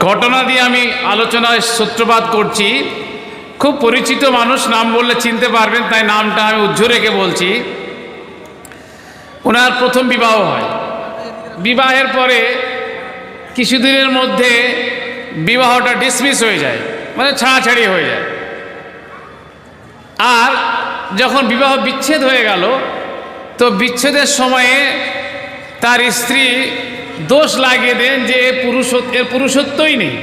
ঘটনা দিয়ে আমি আলোচনায় সূত্রপাত করছি। খুব পরিচিত মানুষ, নাম বললে চিনতে পারবেন, তাই নামটা আমি উজ্জ্ব রেখে বলছি। ওনার প্রথম বিবাহ হয়। বিবাহের পরে কিছুদিনের মধ্যে বিবাহটা ডিসমিস হয়ে যায়, মানে ছাড়াছাড়ি হয়ে যায়। আর যখন বিবাহ বিচ্ছেদ হয়ে গেল, তো বিচ্ছেদের সময়ে তার স্ত্রী দোষ লাগিয়ে দেন যে এর পুরুষত্বই নেই।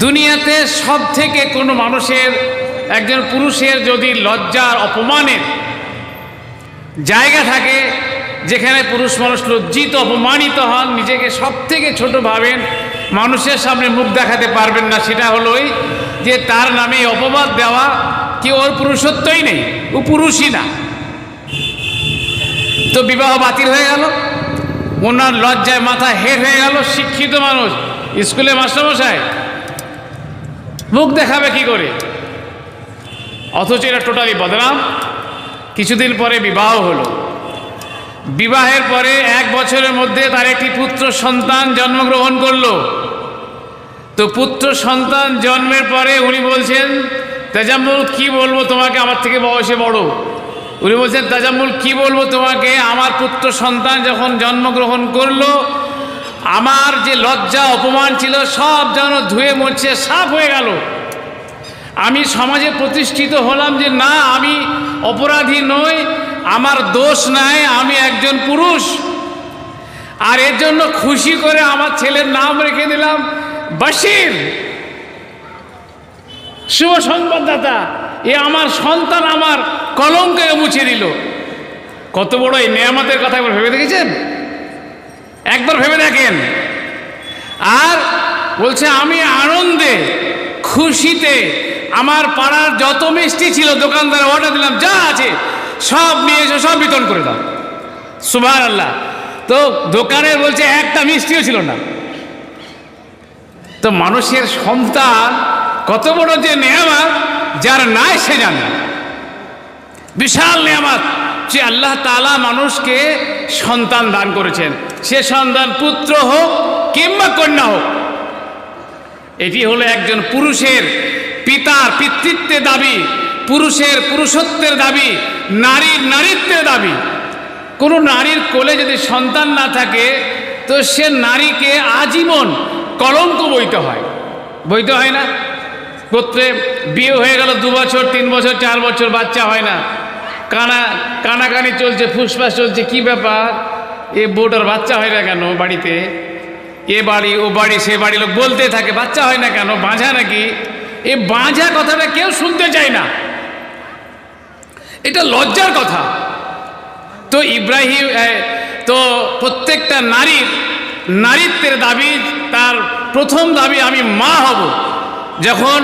দুনিয়াতে সব থেকে কোনো মানুষের, একজন পুরুষের যদি লজ্জার অপমানের জায়গা থাকে, যেখানে পুরুষ মানুষ লজ্জিত অপমানিত হন, নিজেকে সব থেকে ছোট ভাবেন, মানুষের সামনে মুখ দেখাতে পারবেন না, সেটা হলোই যে তার নামে অপবাদ দেওয়া কি ওর পুরুষত্বই নেই, ও পুরুষই না। তো বিবাহ বাতিল হয়ে গেল, ওনার লজ্জায় মাথা হের হয়ে গেল। শিক্ষিত মানুষ, স্কুলে মাস্টারমশাই, মুখ দেখাবে কি করে? অথচ এটা টোটালি বদনাম। কিছুদিন পরে বিবাহ হলো। বিবাহের পরে 1 বছরের মধ্যে তার একটি পুত্র সন্তান জন্মগ্রহণ করলো। তো পুত্র সন্তান জন্মের পরে উনি বলছেন, তাজাম্মুল কি বলবো তোমাকে, আমার থেকে বয়সে বড়। উনি বলছেন, তাজাম্মুল কি বলবো তোমাকে, আমার পুত্র সন্তান যখন জন্মগ্রহণ করলো, আমার যে লজ্জা অপমান ছিল সব যেন ধুয়ে মুছে সাফ হয়ে গেল। আমি সমাজে প্রতিষ্ঠিত হলাম যে না, আমি অপরাধী নই, আমার দোষ নাই, আমি একজন পুরুষ। আর এর জন্য খুশি করে আমার ছেলের নাম রেখে দিলাম বাশির, শুভ সংবাদদাতা। এ আমার সন্তান আমার কলঙ্ককে মুছে দিল। কত বড় এই নেয়ামতের কথা একবার ভেবে দেখেছেন? একবার ভেবে দেখেন। আর বলছে, আমি আনন্দে খুশিতে আমার পাড়ার যত মিষ্টি ছিল দোকানদার অর্ডার দিলাম, যা আছে সব নিয়ে এসে সব বিতরণ করে দাও। সুবহানাল্লাহ। তো দোকানে বলছে একটা মিষ্টিও ছিল না। তো মানুষের সন্তান কত বড় যে নেয়ামত, যার নাই সে জানে। বিশাল নেয়ামত যে আল্লাহ তাআলা মানুষকে সন্তান দান করেছেন, সে সন্তান পুত্র হোক কিংবা কন্যা হোক। এটি হলো একজন পুরুষের পিতার পিতৃত্বের দাবি, পুরুষের পুরুষত্বের দাবি, নারীর নারীত্বের দাবি। কোনো নারীর কোলে যদি সন্তান না থাকে, তো সে নারীকে আজীবন কলঙ্ক বইতে হয়। বইতে হয় না? গোত্রে বিয়ে হয়ে গেল 2 বছর, 3 বছর, 4 বছর, বাচ্চা হয় না, কানাকানি চলছে, ফুসফাস চলছে, কি ব্যাপার, এ বউটার বাচ্চা হয় না কেন বাড়িতে? এ বাড়ি ও বাড়ি সে বাড়ি লোক বলতে থাকে, বাচ্চা হয় না কেন, বাঁঝা নাকি? এ বাঁঝা কথাটা কেউ শুনতে চায় না, এটা লজ্জার কথা। তো ইব্রাহিম, তো প্রত্যেকটা নারীর নারীত্বের দাবি, তার প্রথম দাবি আমি মা হব। যখন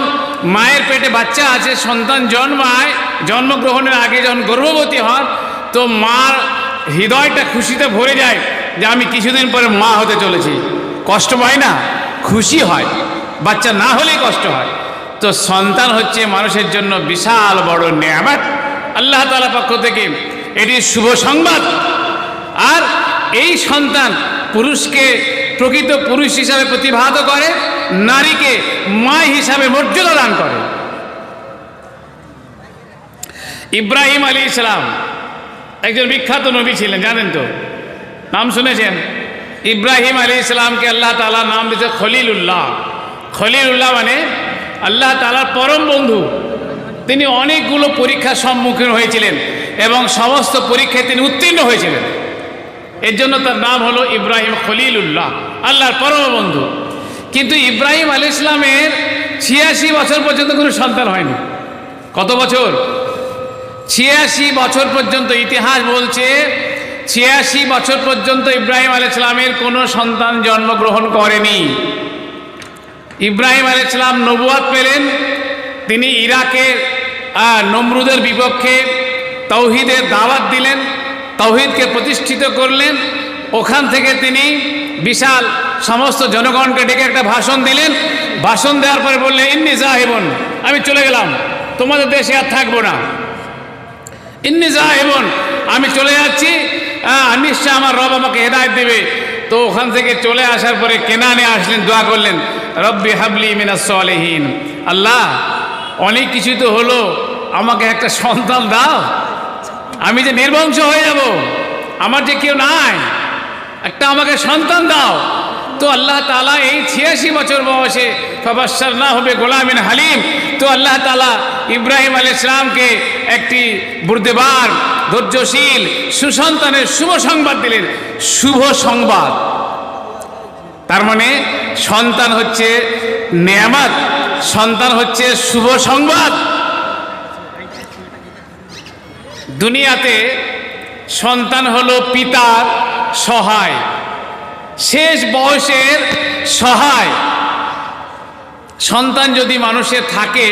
মায়ের পেটে বাচ্চা আছে, সন্তান জন্মায়, জন্মগ্রহণের আগে যখন গর্ভবতী হন, তো মার হৃদয়টা খুশিতে ভরে যায় যে আমি কিছুদিন পরে মা হতে চলেছি। কষ্ট পায় না, খুশি হয়। বাচ্চা না হলেই কষ্ট হয়। তো সন্তান হচ্ছে মানুষের জন্য বিশাল বড় নেয়ামত আল্লাহ তাআলার পক্ষ থেকে, এটি শুভ সংবাদ। আর এই সন্তান পুরুষকে প্রকৃত পুরুষ হিসাবে প্রতিভাত করে, নারীকে মা হিসাবে মর্যাদা দান করে। ইব্রাহিম আলাইহিস সালাম একজন বিখ্যাত নবী ছিলেন, জানেন তো, নাম শুনেছেন? ইব্রাহিম আলাইহিস সালামকে আল্লাহ তাআলা নাম দিয়েছে খলিলুল্লাহ। খলিলুল্লাহ মানে আল্লাহ তাআলার পরম বন্ধু। তিনি অনেকগুলো পরীক্ষার সম্মুখীন হয়েছিলেন এবং সমস্ত পরীক্ষায় তিনি উত্তীর্ণ হয়েছিলেন। এর জন্য তার নাম হলো ইব্রাহিম খলিলুল্লাহ, আল্লাহর পরম বন্ধু। কিন্তু ইব্রাহিম আলাইহিস সালামের 86 বছর পর্যন্ত কোনো সন্তান হয়নি। কত বছর? 86 বছর পর্যন্ত। ইতিহাস বলছে 86 বছর পর্যন্ত ইব্রাহিম আলাইহিস সালামের কোনো সন্তান জন্মগ্রহণ করেনি। ইব্রাহিম আলাইহিস সালাম নবুয়ত পেলেন, তিনি ইরাকের নমরুদের বিপক্ষে তাওহীদের দাওয়াত দিলেন, তাওহীদকে প্রতিষ্ঠিত করলেন। ওখান থেকে তিনি বিশাল সমস্ত জনগণকে ডেকে একটা ভাষণ দিলেন। ভাষণ দেওয়ার পরে বললেন, ইন্নী যাহিবুন, আমি চলে গেলাম, তোমাদের দেশে আর থাকবো না। ইন্নী যাহিবুন, আমি চলে যাচ্ছি, নিশ্চয় আমার রব আমাকে হেদায়েত দেবে। তো ওখান থেকে চলে আসার পরে কেনানে আসলেন, দোয়া করলেন, রব্বি হাবলি মিনাস সালিহিন, আল্লাহ অনেক কিছু তো হলো, আমাকে একটা সন্তান দাও, আমি যে নির্বংশ হয়ে যাব, আমার যে কেউ নাই, একটা আমাকে সন্তান দাও। তো আল্লাহ তাআলা এই 86 বছর বয়সে ফাবাশশারনাহু বিগুলামিন হালিম, তো আল্লাহ তাআলা ইব্রাহিম আলাইহিস সালামকে একটি বুর্দিবার, ধৈর্যশীল, সুসন্তানের শুভ সংবাদ দিলেন। শুভ সংবাদ তার মানে সন্তান হচ্ছে নেয়ামত, সন্তান হচ্ছে শুভ সংবাদ। দুনিয়াতে সন্তান হলো পিতার সহায়, শেষ বয়সের সহায়। সন্তান যদি মানুষের থাকে,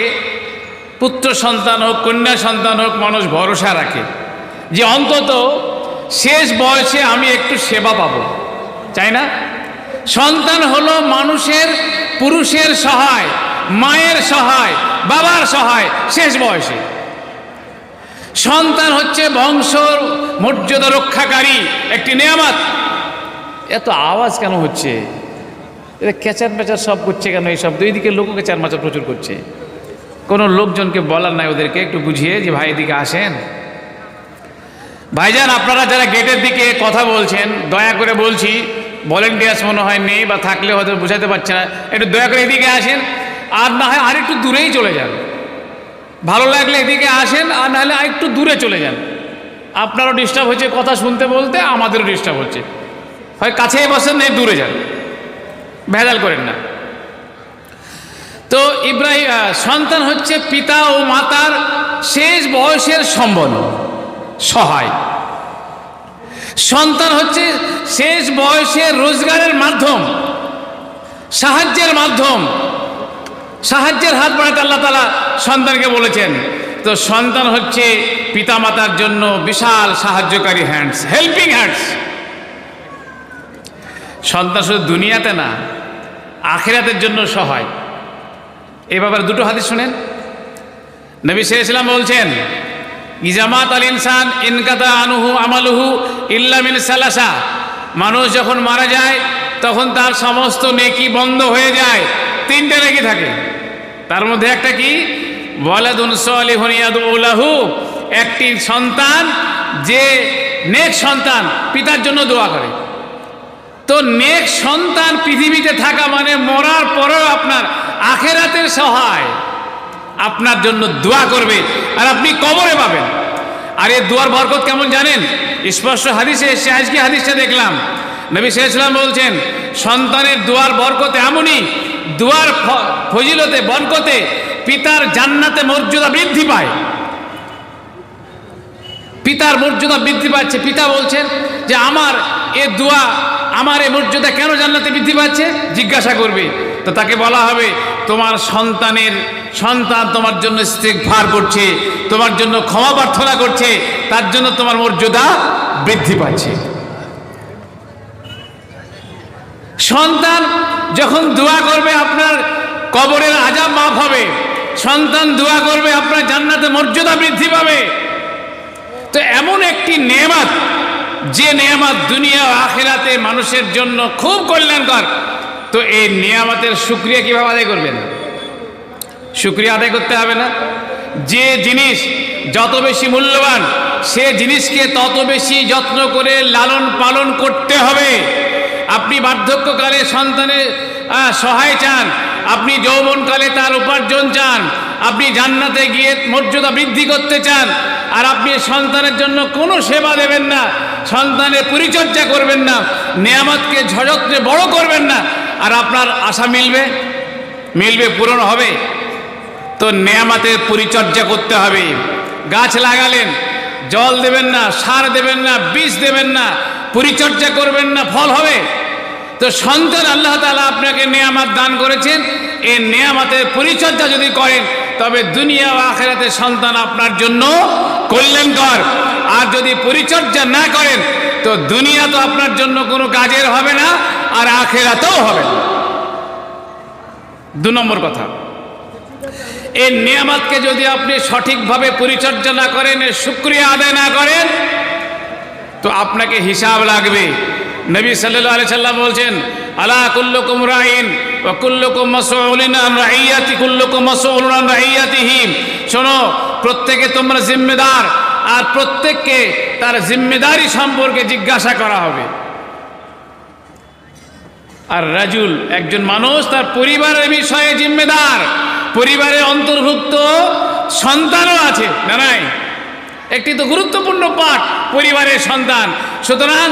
পুত্র সন্তান হোক, কন্যা সন্তান হোক, মানুষ ভরসা রাখে যে অন্তত শেষ বয়সে আমি একটু সেবা পাবো, চাই না? সন্তান হলো মানুষের, পুরুষের সহায়, মায়ের সহায়, বাবার সহায় শেষ বয়সে। সন্তান হচ্ছে বংশর মর্যাদা রক্ষাকারী একটি নেয়ামত। এত আওয়াজ কেন হচ্ছে? এটা ক্যাচার ম্যাচার সব করছে কেন? এইসব দুই দিকে লোকও ক্যাচার ম্যাচার প্রচুর করছে। কোনো লোকজনকে বলার নাই ওদেরকে একটু বুঝিয়ে যে ভাই এদিকে আসেন। ভাইজান, আপনারা যারা গেটের দিকে কথা বলছেন, দয়া করে বলছি, ভলেন্টিয়ার্স মনে হয় নেই বা থাকলে হয়তো বোঝাতে পারছে না, একটু দয়া করে এদিকে আসেন, আর না হয় আর একটু দূরেই চলে যান। ভালো লাগলে এদিকে আসেন, আর নাহলে আর একটু দূরে চলে যান। আপনারও ডিস্টার্ব হচ্ছে কথা শুনতে বলতে, আমাদেরও ডিস্টার্ব হচ্ছে। হয় কাছেই বসেন, নেই দূরে যান, ভেজাল করেন না। তো সন্তান হচ্ছে পিতা ও মাতার শেষ বয়সের সম্বল, সহায়। সন্তান হচ্ছে শেষ বয়সের রোজগারের মাধ্যম, সাহায্যের মাধ্যম, সাহায্যের হাত বাড়াতে আল্লাহ তাআলা সন্তানকে বলেছেন। তো সন্তান হচ্ছে পিতামাতার জন্য বিশাল সাহায্যকারী হ্যান্ডস, হেল্পিং হ্যান্ডস। সন্তান শুধু দুনিয়াতে না, আখিরাতের জন্য সহায়। এই ব্যাপারে দুটো হাদিস শুনেন। নবী সাল্লাল্লাহু আলাইহি ওয়াসাল্লাম বলছেন, ইজামাত আল ইনসান ইনকাতা আনহু আমালুহু ইল্লা মিন সালাসা। মানুষ যখন মারা যায় তখন তার সমস্ত নেকি বন্ধ হয়ে যায়, তিনটে নেকি থাকে। তার মধ্যে একটা কি? ওয়ালাদুন সালিহুন ইয়াদউ লাহু, একটি সন্তান যে নেক সন্তান পিতার জন্য দোয়া করে। তো নেক সন্তান পৃথিবীতে থাকা মানে মরার পরেও আপনার আখিরাতের সহায়, আপনার জন্য দোয়া করবে আর আপনি কবরে পাবেন। আর এই দোয়ার বরকত কেমন জানেন? স্পষ্ট হাদিসে এসে, আজকে হাদিসটা দেখলাম, নবী সাল্লাল্লাহু আলাইহি ওয়াসাল্লাম বলছেন, সন্তানের দোয়ার বরকত এমনই, দোয়ার ফজিলতে বরকতে পিতার জান্নাতে মর্যাদা বৃদ্ধি পায়। পিতার মর্যাদা বৃদ্ধি পাচ্ছে। পিতা বলছেন যে আমার এ দোয়া, আমার এই মর্যাদা কেন জান্নাতে বৃদ্ধি পাচ্ছে? জিজ্ঞাসা করবে, তো তাকে বলা হবে তোমার সন্তান তোমার জন্য ইস্তিগফার করছে, তোমার জন্য ক্ষমা প্রার্থনা করছে, তার জন্য তোমার মর্যাদা বৃদ্ধি পাচ্ছে। সন্তান যখন দোয়া করবে আপনার কবরের আযাব মাফ হবে, সন্তান দোয়া করবে আপনার জান্নাতে মর্যাদা বৃদ্ধি পাবে। তো এমন একটি নেয়ামত, যে নেয়ামত দুনিয়া ও আখিরাতে মানুষের জন্য খুব কল্যাণকর। তো এই নেয়ামতের শুকরিয়া কিভাবে আদায় করবেন? শুকরিয়া আদায় করতে হবে না? যে জিনিস যত বেশি মূল্যবান, সে জিনিসকে তত বেশি যত্ন করে লালন পালন করতে হবে। আপনি বার্ধক্যকালে সন্তানের সহায় চান, আপনি যৌবনকালে তার উপার্জন চান, আপনি জান্নাতে গিয়ে মর্যাদা বৃদ্ধি করতে চান, আর আপনি সন্তানের জন্য কোনো সেবা দেবেন না, সন্তানের পরিচর্যা করবেন না, নেয়ামতকে ঝযত্নে বড় করবেন না, আর আপনার আশা মিলবে, পূরণ হবে? তো নেয়ামতের পরিচর্যা করতে হবে। গাছ লাগালেন, জল দেবেন না, সার দেবেন না, বীজ দেবেন না, পরিচর্যা করবেন না, ফল হবে? তো সন্তান আল্লাহ তাআলা আপনাকে নেয়ামত দান করেছেন, এই নেয়ামতের পরিচর্যা যদি করেন তবে দুনিয়া ও আখিরাতে সন্তান আপনার জন্য কল্যাণকর। আর যদি পরিচর্যা না করেন তো দুনিয়া তো আপনার জন্য কোনো কাজের হবে না, আর আখিরাতেও হবে না। 2 নম্বর কথা, এই নেয়ামতকে যদি আপনি সঠিকভাবে পরিচর্যা না করেন, শুকরিয়া আদায় না করেন, তো আপনাকে হিসাব লাগবে। নবী সাল্লাল্লাহু আলাইহি সাল্লাম বলছেন, আলা কুল্লুকুম রাইন ওয়া কুল্লুকুম মাসউলুন আন রাইয়াতি কুল্লুকুম মাসউলুন আন রাইয়াতিহি। শোনো, প্রত্যেকে তোমরা জিম্মেদার, আর প্রত্যেককে তার জিম্মেদারি সম্পর্কে জিজ্ঞাসা করা হবে। আর রাজুল, একজন মানুষ তার পরিবারের বিষয়ে জিম্মেদার, পরিবারের অন্তর্ভুক্ত সন্তানও আছে না নাই? একটি তো গুরুত্বপূর্ণ পাঠ পরিবারের সন্তান। সুতরাং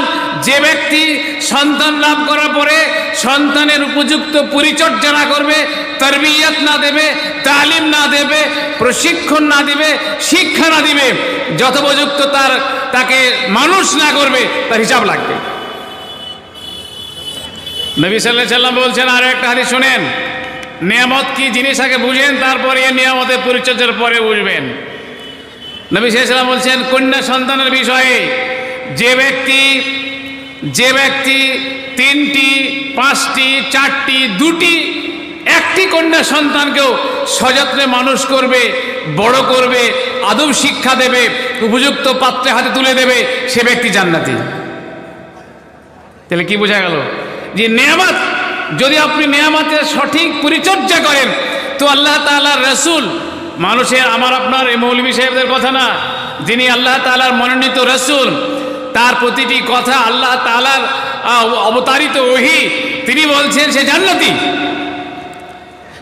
যে ব্যক্তি সন্তান লাভ করার পরে সন্তানের উপযুক্ত পরিচর্যা না করবে, তারবিয়াত না দেবে, তালিম না দেবে, প্রশিক্ষণ না দিবে, শিক্ষা না দিবে, যথোপযুক্ত তাকে মানুষ না করবে, তার হিসাব লাগবে। নবী সাল্লাল্লাহু আলাইহি সাল্লাম বলছেন, আরো একটা হাদিস শুনেন, নিয়ামত কি জিনিস আগে বুঝেন, তারপরে নিয়ামতের পরিচর্যার পরে বুঝবেন। নবী সাল্লাল্লাহু আলাইহি সাল্লাম বলছেন, কন্যা সন্তানের বিষয়ে যে ব্যক্তি 3টি, 5টি, 4টি, 2টি, 1টি কন্যা সন্তানকেও সযত্নে মানুষ করবে, বড় করবে, আদব শিক্ষা দেবে, উপযুক্ত পাত্রে হাতে তুলে দেবে, সে ব্যক্তি জান্নাতি। তাহলে কি বোঝা গেল? যে নেয়ামত, যদি আপনি নেয়ামতের সঠিক পরিচর্যা করেন, তো আল্লাহ তাআলার রাসূল, মানুষের আমার আপনার এই মৌলভী সাহেবদের কথা না, যিনি আল্লাহ তাআলার মনোনীত রাসূল, তার প্রতিটি কথা আল্লাহ তাআলার অবতারিত ওহী, তিনি বলছেন সে জান্নাতি।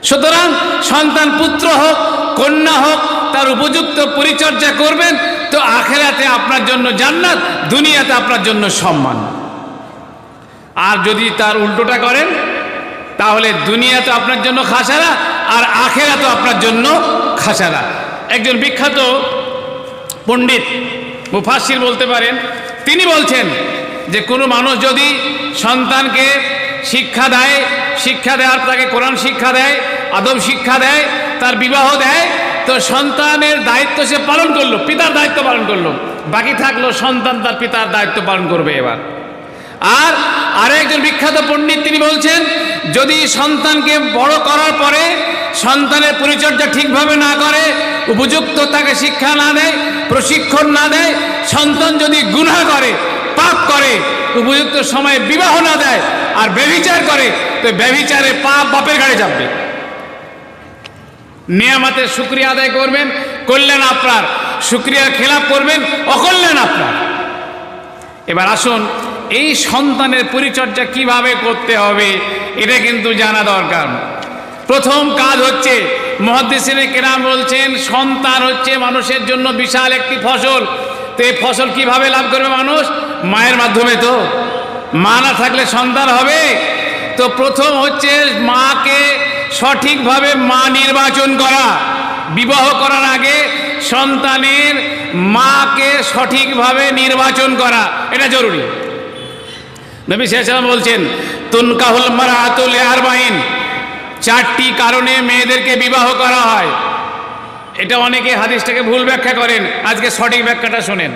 সুতরাং সন্তান পুত্র হোক, কন্যা হোক, তার উপযুক্ত পরিচর্যা করবেন, তো আখিরাতে আপনার জন্য জান্নাত, দুনিয়াতে আপনার জন্য সম্মান। আর যদি তার উল্টোটা করেন, তাহলে দুনিয়াতে আপনার জন্য খাসারা, আর আখিরাতে আপনার জন্য খাসারা। একজন বিখ্যাত পণ্ডিত, মুফাসসির বলতে পারেন, তিনি বলছেন যে কোনো মানুষ যদি সন্তানকে শিক্ষা দেওয়ার, তাকে কোরআন শিক্ষা দেয়, আদব শিক্ষা দেয়, তার বিবাহ দেয়, তো সন্তানের দায়িত্ব সে পালন করলো, পিতার দায়িত্ব পালন করলো, বাকি থাকলো সন্তান তার পিতার দায়িত্ব পালন করবে। এবার আর আরেকজন বিখ্যাত পণ্ডিত তিনি বলছেন, যদি সন্তানকে বড় করার পরে সন্তানের পরিচর্যা ঠিকভাবে না করে, উপযুক্ত তাকে শিক্ষা না দেয়, প্রশিক্ষণ না দেয়, সন্তান যদি গুনাহ করে, পাপ করে, উপযুক্ত সময়ে বিবাহ না দেয়, আর ব্যভিচার করে, তো ব্যভিচারে পাপ বাপের ঘাড়ে যাবে। নিয়ামতের শুকরিয়া আদায় করবেন, কল্যাণ আপনার, শুকরিয়ার খেলাপ করবেন, অকল্যাণ আপনার। এবার আসুন, এই সন্তানের পরিচর্যা কিভাবে করতে হবে এটা কিন্তু জানা দরকার। প্রথম কাজ হচ্ছে, মুহাদ্দিসিনে কেরাম বলছেন, সন্তান হচ্ছে মানুষের জন্য বিশাল একটি ফসল। তো এই ফসল কিভাবে লাভ করবে মানুষ? মায়ের মাধ্যমে। তো মা না থাকলে সন্তান হবে? তো প্রথম হচ্ছে মাকে সঠিকভাবে মা নির্বাচন করা। বিবাহ করার আগে সন্তানের মাকে সঠিকভাবে নির্বাচন করা, এটা জরুরি। নবী সাল্লাল্লাহু আলাইহি ওয়াসাল্লাম বলছেন, তুনকাহুল মারআতু লিআরবাঈন, 4টি কারণে মেয়েদেরকে বিবাহ করা হয়। এটা অনেকে হাদিসটাকে ভুল ব্যাখ্যা করেন, আজকে সঠিক ব্যাখ্যাটা শোনেন।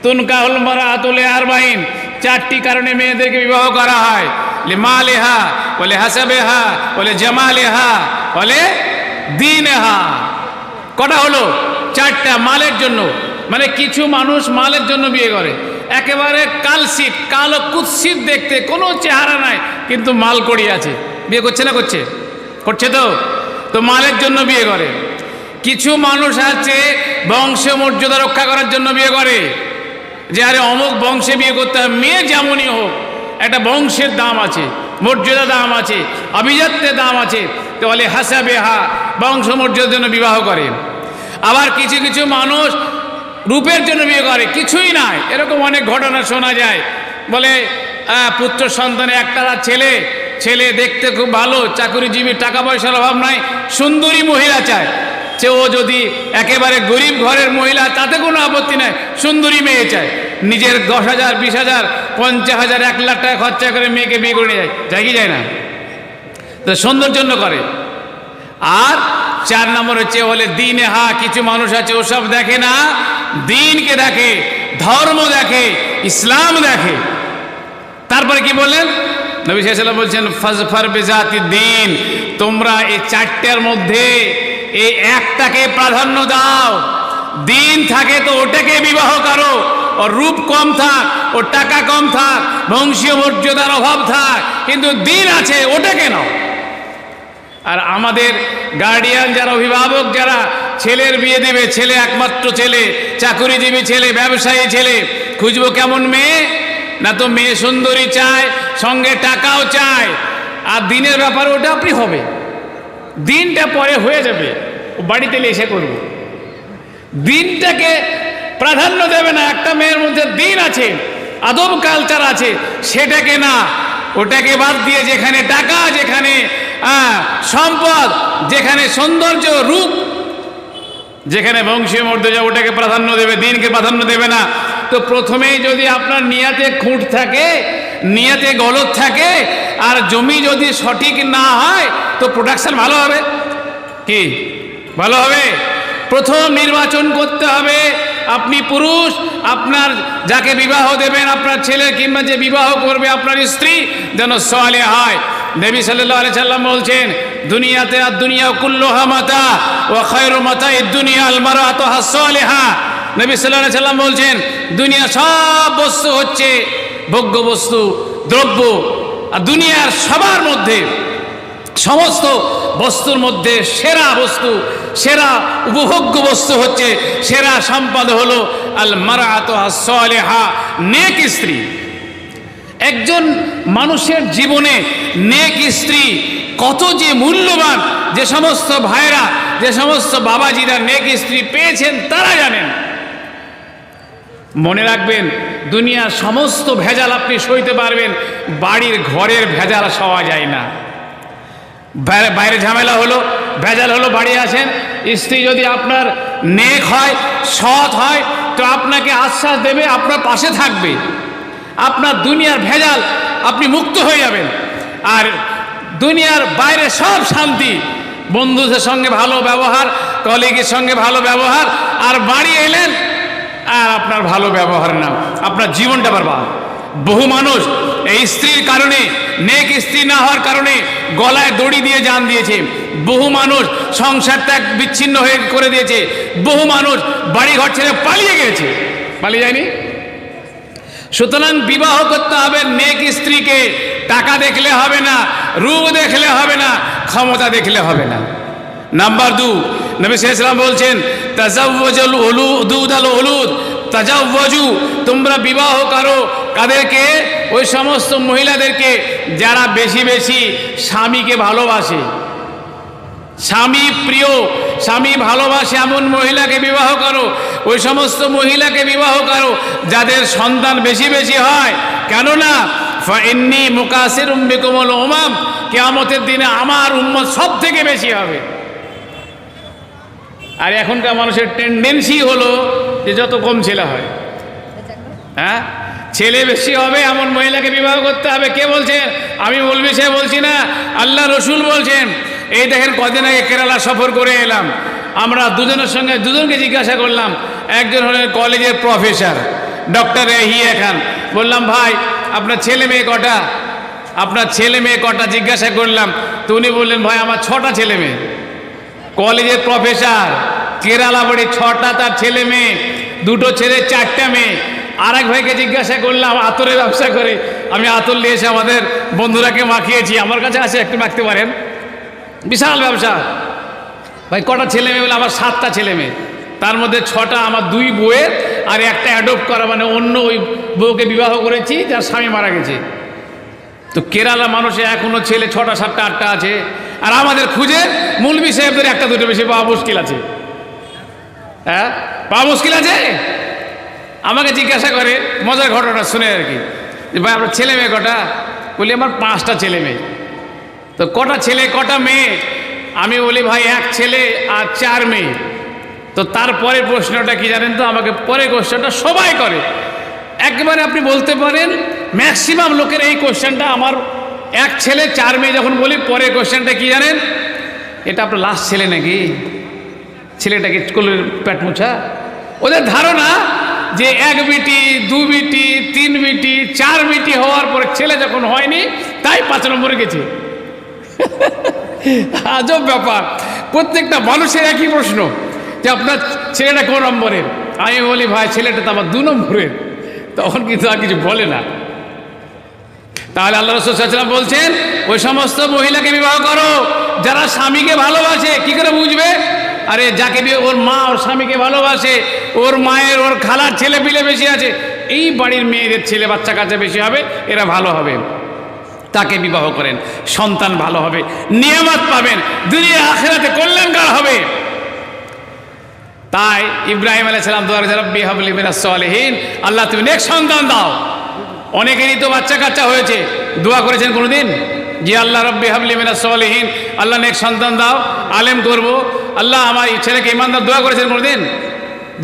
তুনকাহুল মারআতু লিআরবাঈন, 4টি কারণে মেয়েদেরকে বিবাহ করা হয়। লিমালিহা ওয়া লিহাসাবিহা ওয়া লিজামালিহা ওয়া লিদীনিহা। কটা হলো? 4টা। মালের জন্য, মানে কিছু মানুষ মালের জন্য বিয়ে করে, একেবারে কালশিট, কালো কুৎসিত দেখতে, কোনো চেহারা নাই, কিন্তু মাল কড়ি আছে, বিয়ে করছে না? করছে তো মালের জন্য বিয়ে করে। কিছু মানুষ আছে বংশ মর্যাদা রক্ষা করার জন্য বিয়ে করে, যে আরে অমুক বংশে বিয়ে করতে হবে, মেয়ে যেমনই হোক, একটা বংশের দাম আছে, মর্যাদা দাম আছে, আভিজাত্যের দাম আছে, তো বলে হাসাবেহা, বংশ মর্যাদার জন্য বিবাহ করে। আবার কিছু কিছু মানুষ রূপের জন্য বিয়ে করে, কিছুই নাই, এরকম অনেক ঘটনা শোনা যায়। বলে পুত্র সন্তানে একটা ছেলে দেখতে খুব ভালো, চাকরিজীবী, টাকা পয়সার অভাব নাই, সুন্দরী মহিলা চায়। সে ও যদি একেবারে গরিব ঘরের মহিলা, তাতে কোনো আপত্তি নাই, সুন্দরী মেয়ে চায়। নিজের 10,000, 20,000, 50,000, 1 লাখ টাকা খরচা করে মেয়েকে বিয়ে করে নিয়ে যায় কি যায় না? তো সৌন্দর্যের জন্য করে। আর 4 নম্বর হচ্ছে বলে দিনে হা, কিছু মানুষ আছে ওসব দেখে না, দিনকে দেখে, ধর্ম দেখে, ইসলাম দেখে। তারপরে কি বললেন? নবী সাল্লাল্লাহু আলাইহি ওয়াসাল্লাম বলছেন, ফাজফার বিজাতি দিন, তোমরা এই 4টার মধ্যে এই একটাকে প্রাধান্য দাও। দিন থাকে তো ওটাকে বিবাহ করো, ওর রূপ কম থাক, ওর টাকা কম থাক, বংশীয় মর্যাদার অভাব থাক, কিন্তু দিন আছে, ওটাকে নাও। আর আমাদের গার্ডিয়ান যারা, অভিভাবক যারা ছেলের বিয়ে দেবে, ছেলে একমাত্র ছেলে, চাকুরিজীবী ছেলে, ব্যবসায়ী ছেলে, খুঁজবো কেমন মেয়ে? না তো মেয়ে সুন্দরী চায়, সঙ্গে টাকাও চায়, আর দিনের ব্যাপারে ওটা আপনি হবে, দিনটা পরে হয়ে যাবে, ও বাড়িতে এসে করবো। দিনটাকে প্রাধান্য দেবে না। একটা মেয়ের মধ্যে দিন আছে, আদব কালচার আছে, সেটাকে না, ওটাকে বাদ দিয়ে যেখানে টাকা, যেখানে সম্পদ, যেখানে সৌন্দর্য, রূপ, যেখানে বংশীয় মর্যাদা, ওটাকে প্রাধান্য দেবে, দিনকে প্রাধান্য দেবে না। তো প্রথমেই যদি আপনার নিয়াতে খুঁট থাকে, নিয়াতে গলদ থাকে, আর জমি যদি সঠিক না হয়, তো প্রোডাকশন ভালো হবে কি? ভালো হবে? প্রথম নির্বাচন করতে হবে, আপনি পুরুষ, আপনার যাকে বিবাহ দেবেন, আপনার ছেলে কিংবা যে বিবাহ করবে আপনার স্ত্রী, যেন সালেহ হয়। নবী সাল্লাল্লাহু আলাইহি সাল্লাম বলছেন, দুনিয়াতে আর দুনিয়া কুল্লুহা মাতা ওয়া খায়রু মাতাইদ দুনিয়া আল মারাতু সালেহা। নবী সাল্লাল্লাহু আলাইহি সাল্লাম বলছেন, দুনিয়া সব বস্তু হচ্ছে ভোগ্য বস্তু, দ্রব্য, আর দুনিয়ার সবার মধ্যে, সমস্ত বস্তুর মধ্যে সেরা বস্তু, সেরা উপভোগ্য বস্তু হচ্ছে, সেরা সম্পদ হলো আল মারাতু সালেহা, নেক স্ত্রী। একজন মানুষের জীবনে নেক স্ত্রী কত যে মূল্যবান, যে সমস্ত ভাইরা, যে সমস্ত বাবাজিরা নেক স্ত্রী পেয়েছেন তারা জানেন। মনে রাখবেন, দুনিয়ার সমস্ত ভেজাল আপনি সইতে পারবেন, বাড়ির ঘরের ভেজাল সওয়া যায় না। বাইরে ঝামেলা হলো, ভেজাল হলো, বাড়ি আসেন, স্ত্রী যদি আপনার নেক হয়, সৎ হয়, তো আপনাকে আশ্বাস দেবে, আপনার পাশে থাকবে, আপনার দুনিয়ার ভেজাল আপনি মুক্ত হয়ে যাবেন। আর দুনিয়ার বাইরে সব শান্তি, বন্ধুদের সঙ্গে ভালো ব্যবহার, কলিগের সঙ্গে ভালো ব্যবহার, আর বাড়ি এলেন আর আপনার ভালো ব্যবহার না, আপনার জীবনটা বরবাদ। বহু মানুষ এই স্ত্রীর কারণে, নেক স্ত্রী না হওয়ার কারণে গলায় দড়ি দিয়ে জান দিয়েছে, বহু মানুষ সংসার ত্যাগ বিচ্ছিন্ন হয়ে করে দিয়েছে, বহু মানুষ বাড়ি ঘর ছেড়ে পালিয়ে গেছে। পালিয়ে যায়নি? সুতরাং বিবাহ করতে হবে নেক স্ত্রীকে। টাকা দেখলে হবে না, রূপ দেখলে হবে না, ক্ষমতা দেখলে হবে না। নাম্বার 2, নবী সাল্লাল্লাহু আলাইহি ওয়াসাল্লাম বলছেন, তাজাওয়াজুল উলুদ আল উলুদ, তাজাওয়াজু, তোমরা বিবাহ করো কাদেরকে? ওই সমস্ত মহিলাদেরকে যারা বেশি বেশি স্বামীকে ভালোবাসে, স্বামী প্রিয়, স্বামী ভালোবাসে এমন মহিলাকে বিবাহ করো। ওই সমস্ত মহিলাকে বিবাহ করো যাদের সন্তান বেশি বেশি হয়। কেননা ফাইন্নী মুকাসিরুম বিকুমুল উমাম, কিয়ামতের দিনে আমার উম্মত সব থেকে বেশি হবে। আর এখনকার মানুষের টেন্ডেন্সি হলো যে যত কম ছেলে হয়, হ্যাঁ, ছেলে বেশি হবে এমন মহিলাকে বিবাহ করতে হবে। কে বলছেন? আমি বলবি সে বলছি না, আল্লাহ রসুল বলছেন। এই দেখেন, কদিন আগে কেরালা সফর করে এলাম, আমরা দুজনকে জিজ্ঞাসা করলাম। একজন হলেন কলেজের প্রফেসর, ডক্টর এহিয়া খান। বললাম, ভাই আপনার ছেলে মেয়ে কটা? আপনার ছেলে মেয়ে কটা জিজ্ঞাসা করলাম। তো উনি বললেন, ভাই আমার 6টা ছেলে মেয়ে। কলেজের প্রফেসর, কেরালা বাড়ি, 6টা তার ছেলে মেয়ে, 2টো ছেলে 4টা মেয়ে। আর এক ভাইকে জিজ্ঞাসা করলাম, আতরের ব্যবসা করে, আমি আতর নিয়ে এসে আমাদের বন্ধুরাকে মাখিয়েছি, আমার কাছে আছে, একটু মাখতে পারেন, বিশাল ব্যবসা। ভাই কটা ছেলে মেয়ে? বলে আমার 7টা ছেলে মেয়ে, তার মধ্যে 6টা আমার 2 বউয়ের, আর একটা অ্যাডপ্ট করা, মানে অন্য ওই বউকে বিবাহ করেছি যার স্বামী মারা গেছে। তো কেরালা মানুষের এখনো ছেলে 6টা 7টা 8টা আছে, আর আমাদের খুঁজে মৌলভী সাহেবদের 1টা 2টো বেশি পাওয়া মুশকিল আছে। হ্যাঁ, পাওয়া মুশকিল আছে। আমাকে জিজ্ঞাসা করে, মজার ঘটনা শুনে আর কি, যে ভাই আপনার ছেলে মেয়ে কটা? বলি আমার 5টা ছেলে মেয়ে। তো কটা ছেলে কটা মেয়ে? আমি বলি ভাই 1 ছেলে আর 4 মেয়ে। তো তারপরে প্রশ্নটা কি জানেন তো? আমাকে পরে কোশ্চেনটা সবাই করে, একবারে আপনি বলতে পারেন ম্যাক্সিমাম লোকের এই কোশ্চেনটা। আমার 1 ছেলে 4 মেয়ে যখন বলি, পরে কোশ্চেনটা কি জানেন? এটা আপনার লাস্ট ছেলে নাকি? ছেলেটাকে স্কুলের পেট মুছা? ওদের ধারণা যে 1 বিটি 2 বিটি 3 বিটি 4 বিটি হওয়ার পরে ছেলে যখন হয়নি, তাই 5 নম্বরে গেছে। আজব ব্যাপার। প্রত্যেকটা মানুষের একই প্রশ্ন যে আপনার ছেলেটা কোন নম্বরের? আমি বলি ভাই ছেলেটা তো আমার 2 নম্বরের। তখন কিন্তু আর কিছু বলে না। তাহলে আল্লাহ রাসূল সাল্লাল্লাহু আলাইহি ওয়াসাল্লাম বলছেন ওই সমস্ত মহিলাকে বিবাহ করো যারা স্বামীকে ভালোবাসে। কি করে বুঝবে? আরে যাকে বিয়ে ওর মা ওর স্বামীকে ভালোবাসে, ওর মায়ের ওর খালার ছেলে পিলে বেশি আছে, এই বাড়ির মেয়েদের ছেলে বাচ্চা কাচ্চা বেশি হবে, এরা ভালো হবে, তাকে বিবাহ করেন, সন্তান ভালো হবে, নিয়ামত পাবেন, দুনিয়া আখিরাতে কল্যাণকর হবে। তাই ইব্রাহিম আলাইহিস সালাম দোয়া করেছেন, রব্বি হাবলি মিনাস সালিহিন, আল্লাহ তুমি নেক সন্তান দাও। অনেকেরই তো বাচ্চা কাচ্চা হয়েছে, দোয়া করেছেন কোনোদিন? জি আল্লাহ রব্বি হাবলি মিনাস সালিহিন, আল্লাহ নেক সন্তান দাও, আলেম করব, আল্লাহ আমার ছেলেকে ইমানদার, দোয়া করেছেন কোনোদিন?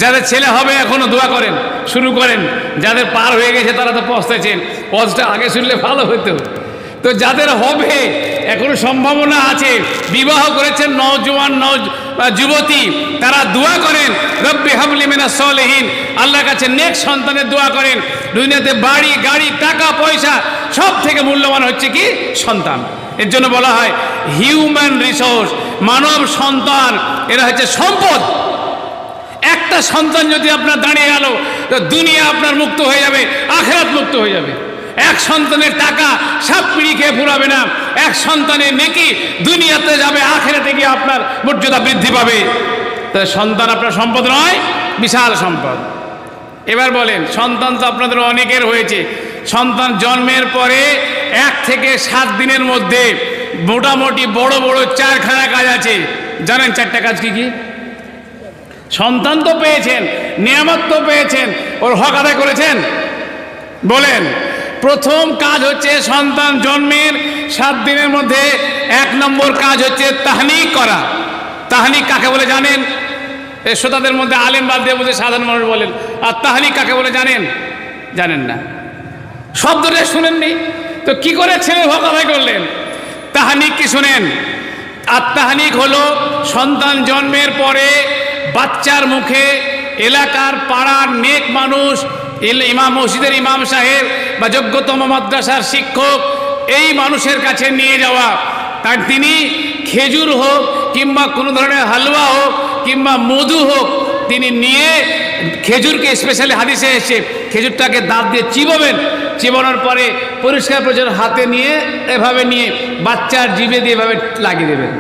যাদের ছেলে হবে এখনো দোয়া করেন, শুরু করেন। যাদের পার হয়ে গেছে তারা তো পস্তাইছেন, পজটা আগে শুনলে ভালো হতো। তো যাদের হবে এখনো সম্ভাবনা আছে, বিবাহ করেছেন নওজোয়ান যুবতী, তারা দোয়া করেন রব্বি হাবলি মিনাস সালিহিন, আল্লাহর কাছে নেক সন্তানের দোয়া করেন। দুনিয়াতে বাড়ি গাড়ি টাকা পয়সা সব থেকে মূল্যবান হচ্ছে কি? সন্তান। এর জন্য বলা হয় হিউম্যান রিসোর্স, মানব সন্তান, এরা হচ্ছে সম্পদ। একটা সন্তান যদি আপনার দাঁড়িয়ে গেল তো দুনিয়া আপনার মুক্ত হয়ে যাবে, আখিরাত মুক্ত হয়ে যাবে। এক সন্তানের টাকা সাত পিঁড়ি খেয়ে ফুরাবে না, এক সন্তানের নেকি দুনিয়াতে যাবে, আখিরাতে গিয়ে আপনার মর্যাদা বৃদ্ধি পাবে। তাই সন্তান আপনার সম্পদ নয়, বিশাল সম্পদ। এবার বলেন, সন্তান তো আপনাদের অনেকের হয়েছে, সন্তান জন্মের পরে 1 থেকে 7 দিনের মধ্যে মোটামুটি বড় বড় 4খানা কাজ আছে। জানেন 4টা কাজ কি কি? সন্তান তো পেয়েছেন, নিয়ামত তো পেয়েছেন, ওর হক আদায় করেছেন? বলেন। প্রথম কাজ হচ্ছে সন্তান জন্মের 7 দিনের মধ্যে 1 নম্বর কাজ হচ্ছে তাহনিক করা। তাহনিক কাকে বলে জানেন? এই শ্রোতাদের মধ্যে আলেম বাদ দিয়ে বলছে সাধারণ মানুষ বলেন। আর তাহনিক কাকে বলে জানেন? জানেন না, শব্দটা শুনেননি তো কি করে ছেলের হক আদায় করলেন? তাহনিক কি শুনেন? আর তাহনিক হলো সন্তান জন্মের পরে বাচ্চার মুখে এলাকার পাড়ার নেক মানুষ, ইমাম মসজিদের ইমাম সাহেব বা যোগ্যতম মাদ্রাসার শিক্ষক, এই মানুষের কাছে নিয়ে যাওয়া। তার তিনি খেজুর হোক কিংবা কোনো ধরনের হালুয়া হোক কিংবা মধু হোক, তিনি নিয়ে খেজুরকে, স্পেশালি হাদিসে এসে খেজুরটাকে দাঁত দিয়ে চিবোবেন, চিবানোর পরে পরিষ্কার পরিচ্ছন্ন হাতে নিয়ে এভাবে নিয়ে বাচ্চার জিভে দিয়ে এভাবে লাগিয়ে দেবেন।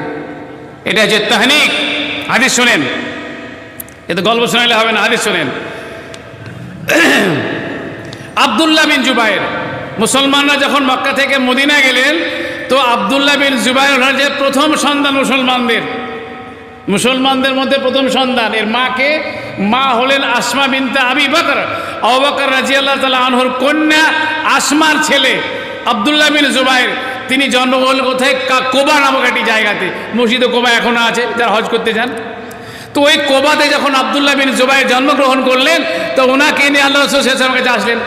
এটা হচ্ছে তাহনিক। হাদিস শোনেন, এতে গল্প শোনাইলে হবে না, হাদিস শোনেন। আব্দুল্লাহ বিন জুবাইর, মুসলমানরা যখন মক্কা থেকে মদিনা গেলেন তো আব্দুল্লাহ বিন জুবাইর যে প্রথম সন্তান মুসলমানদের মধ্যে প্রথম সন্তান। এর মা হলেন আসমা বিনতে আবি বকর, আবু বকর রাদিয়াল্লাহু তাআলা আনহুর কন্যা আসমার ছেলে আব্দুল্লাহ বিন জুবাইর। তিনি জন্মগ্রহণ কোথায়? কোবা নামক একটি জায়গাতে, মসজিদে কোবা এখনো আছে যারা হজ করতে যান। তো ওই কোবাতে যখন আব্দুল্লাহ বিন জুবাইর জন্মগ্রহণ করলেন তো ওনাকে নিয়ে আল্লাহ রাসূল সাল্লাল্লাহু আলাইহি ওয়াসাল্লামের কাছে আসলেন।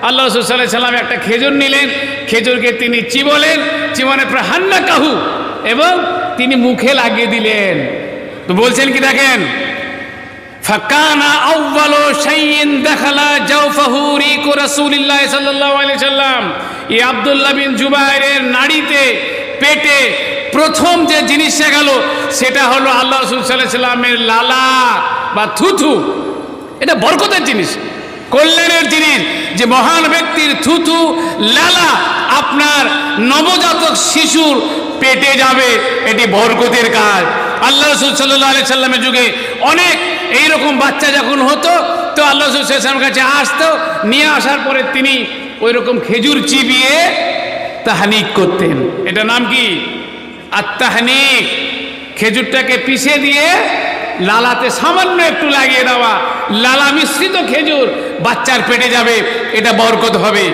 আল্লাহ রাসূল সাল্লাল্লাহু আলাইহি ওয়াসাল্লাম একটা খেজুর নিলেন, খেজুরকে তিনি চিবোলেন, চিবানোর পর হান্নাকাহু, এবং তিনি মুখে লাগিয়ে দিলেন। তো বলছেন কি দেখেন, ফাকানা আউয়ালু শাইইন দাখালা জাওফাহু রিকু রাসূলিল্লাহ সাল্লাল্লাহু আলাইহি ওয়াসাল্লাম। এই আব্দুল্লাহ বিন জুবাইরের নাড়িতে, পেটে প্রথম যে জিনিসটা গেল সেটা হলো আল্লাহ রাসূল সাল্লাল্লাহু আলাইহি ওয়াসাল্লামের লালা বা থুথু। এটা বরকতের জিনিস, কল্যাণের জিনিস, যে মহান ব্যক্তির থুথু লালা আপনার নবজাতক শিশুর পেটে যাবে, এটি বরকতের কাজ। আল্লাহ রাসূল সাল্লাল্লাহু আলাইহি সাল্লামের যুগে অনেক এইরকম বাচ্চা যখন হতো তো আল্লাহ রাসূল সাল্লাল্লাহু আলাইহি সাল্লামের কাছে আসতো, নিয়ে আসার পরে তিনি ওই রকম খেজুর চিবিয়ে তাহনিক করতেন। এটা নাম কি? আত-তাহনিক। খেজুরটাকে পিষে দিয়ে লালাতে সামান্য একটু লাগিয়ে দেওয়া, লালা মিশ্রিত খেজুর বাচ্চার পেটে যাবে, এটা বরকত হবে।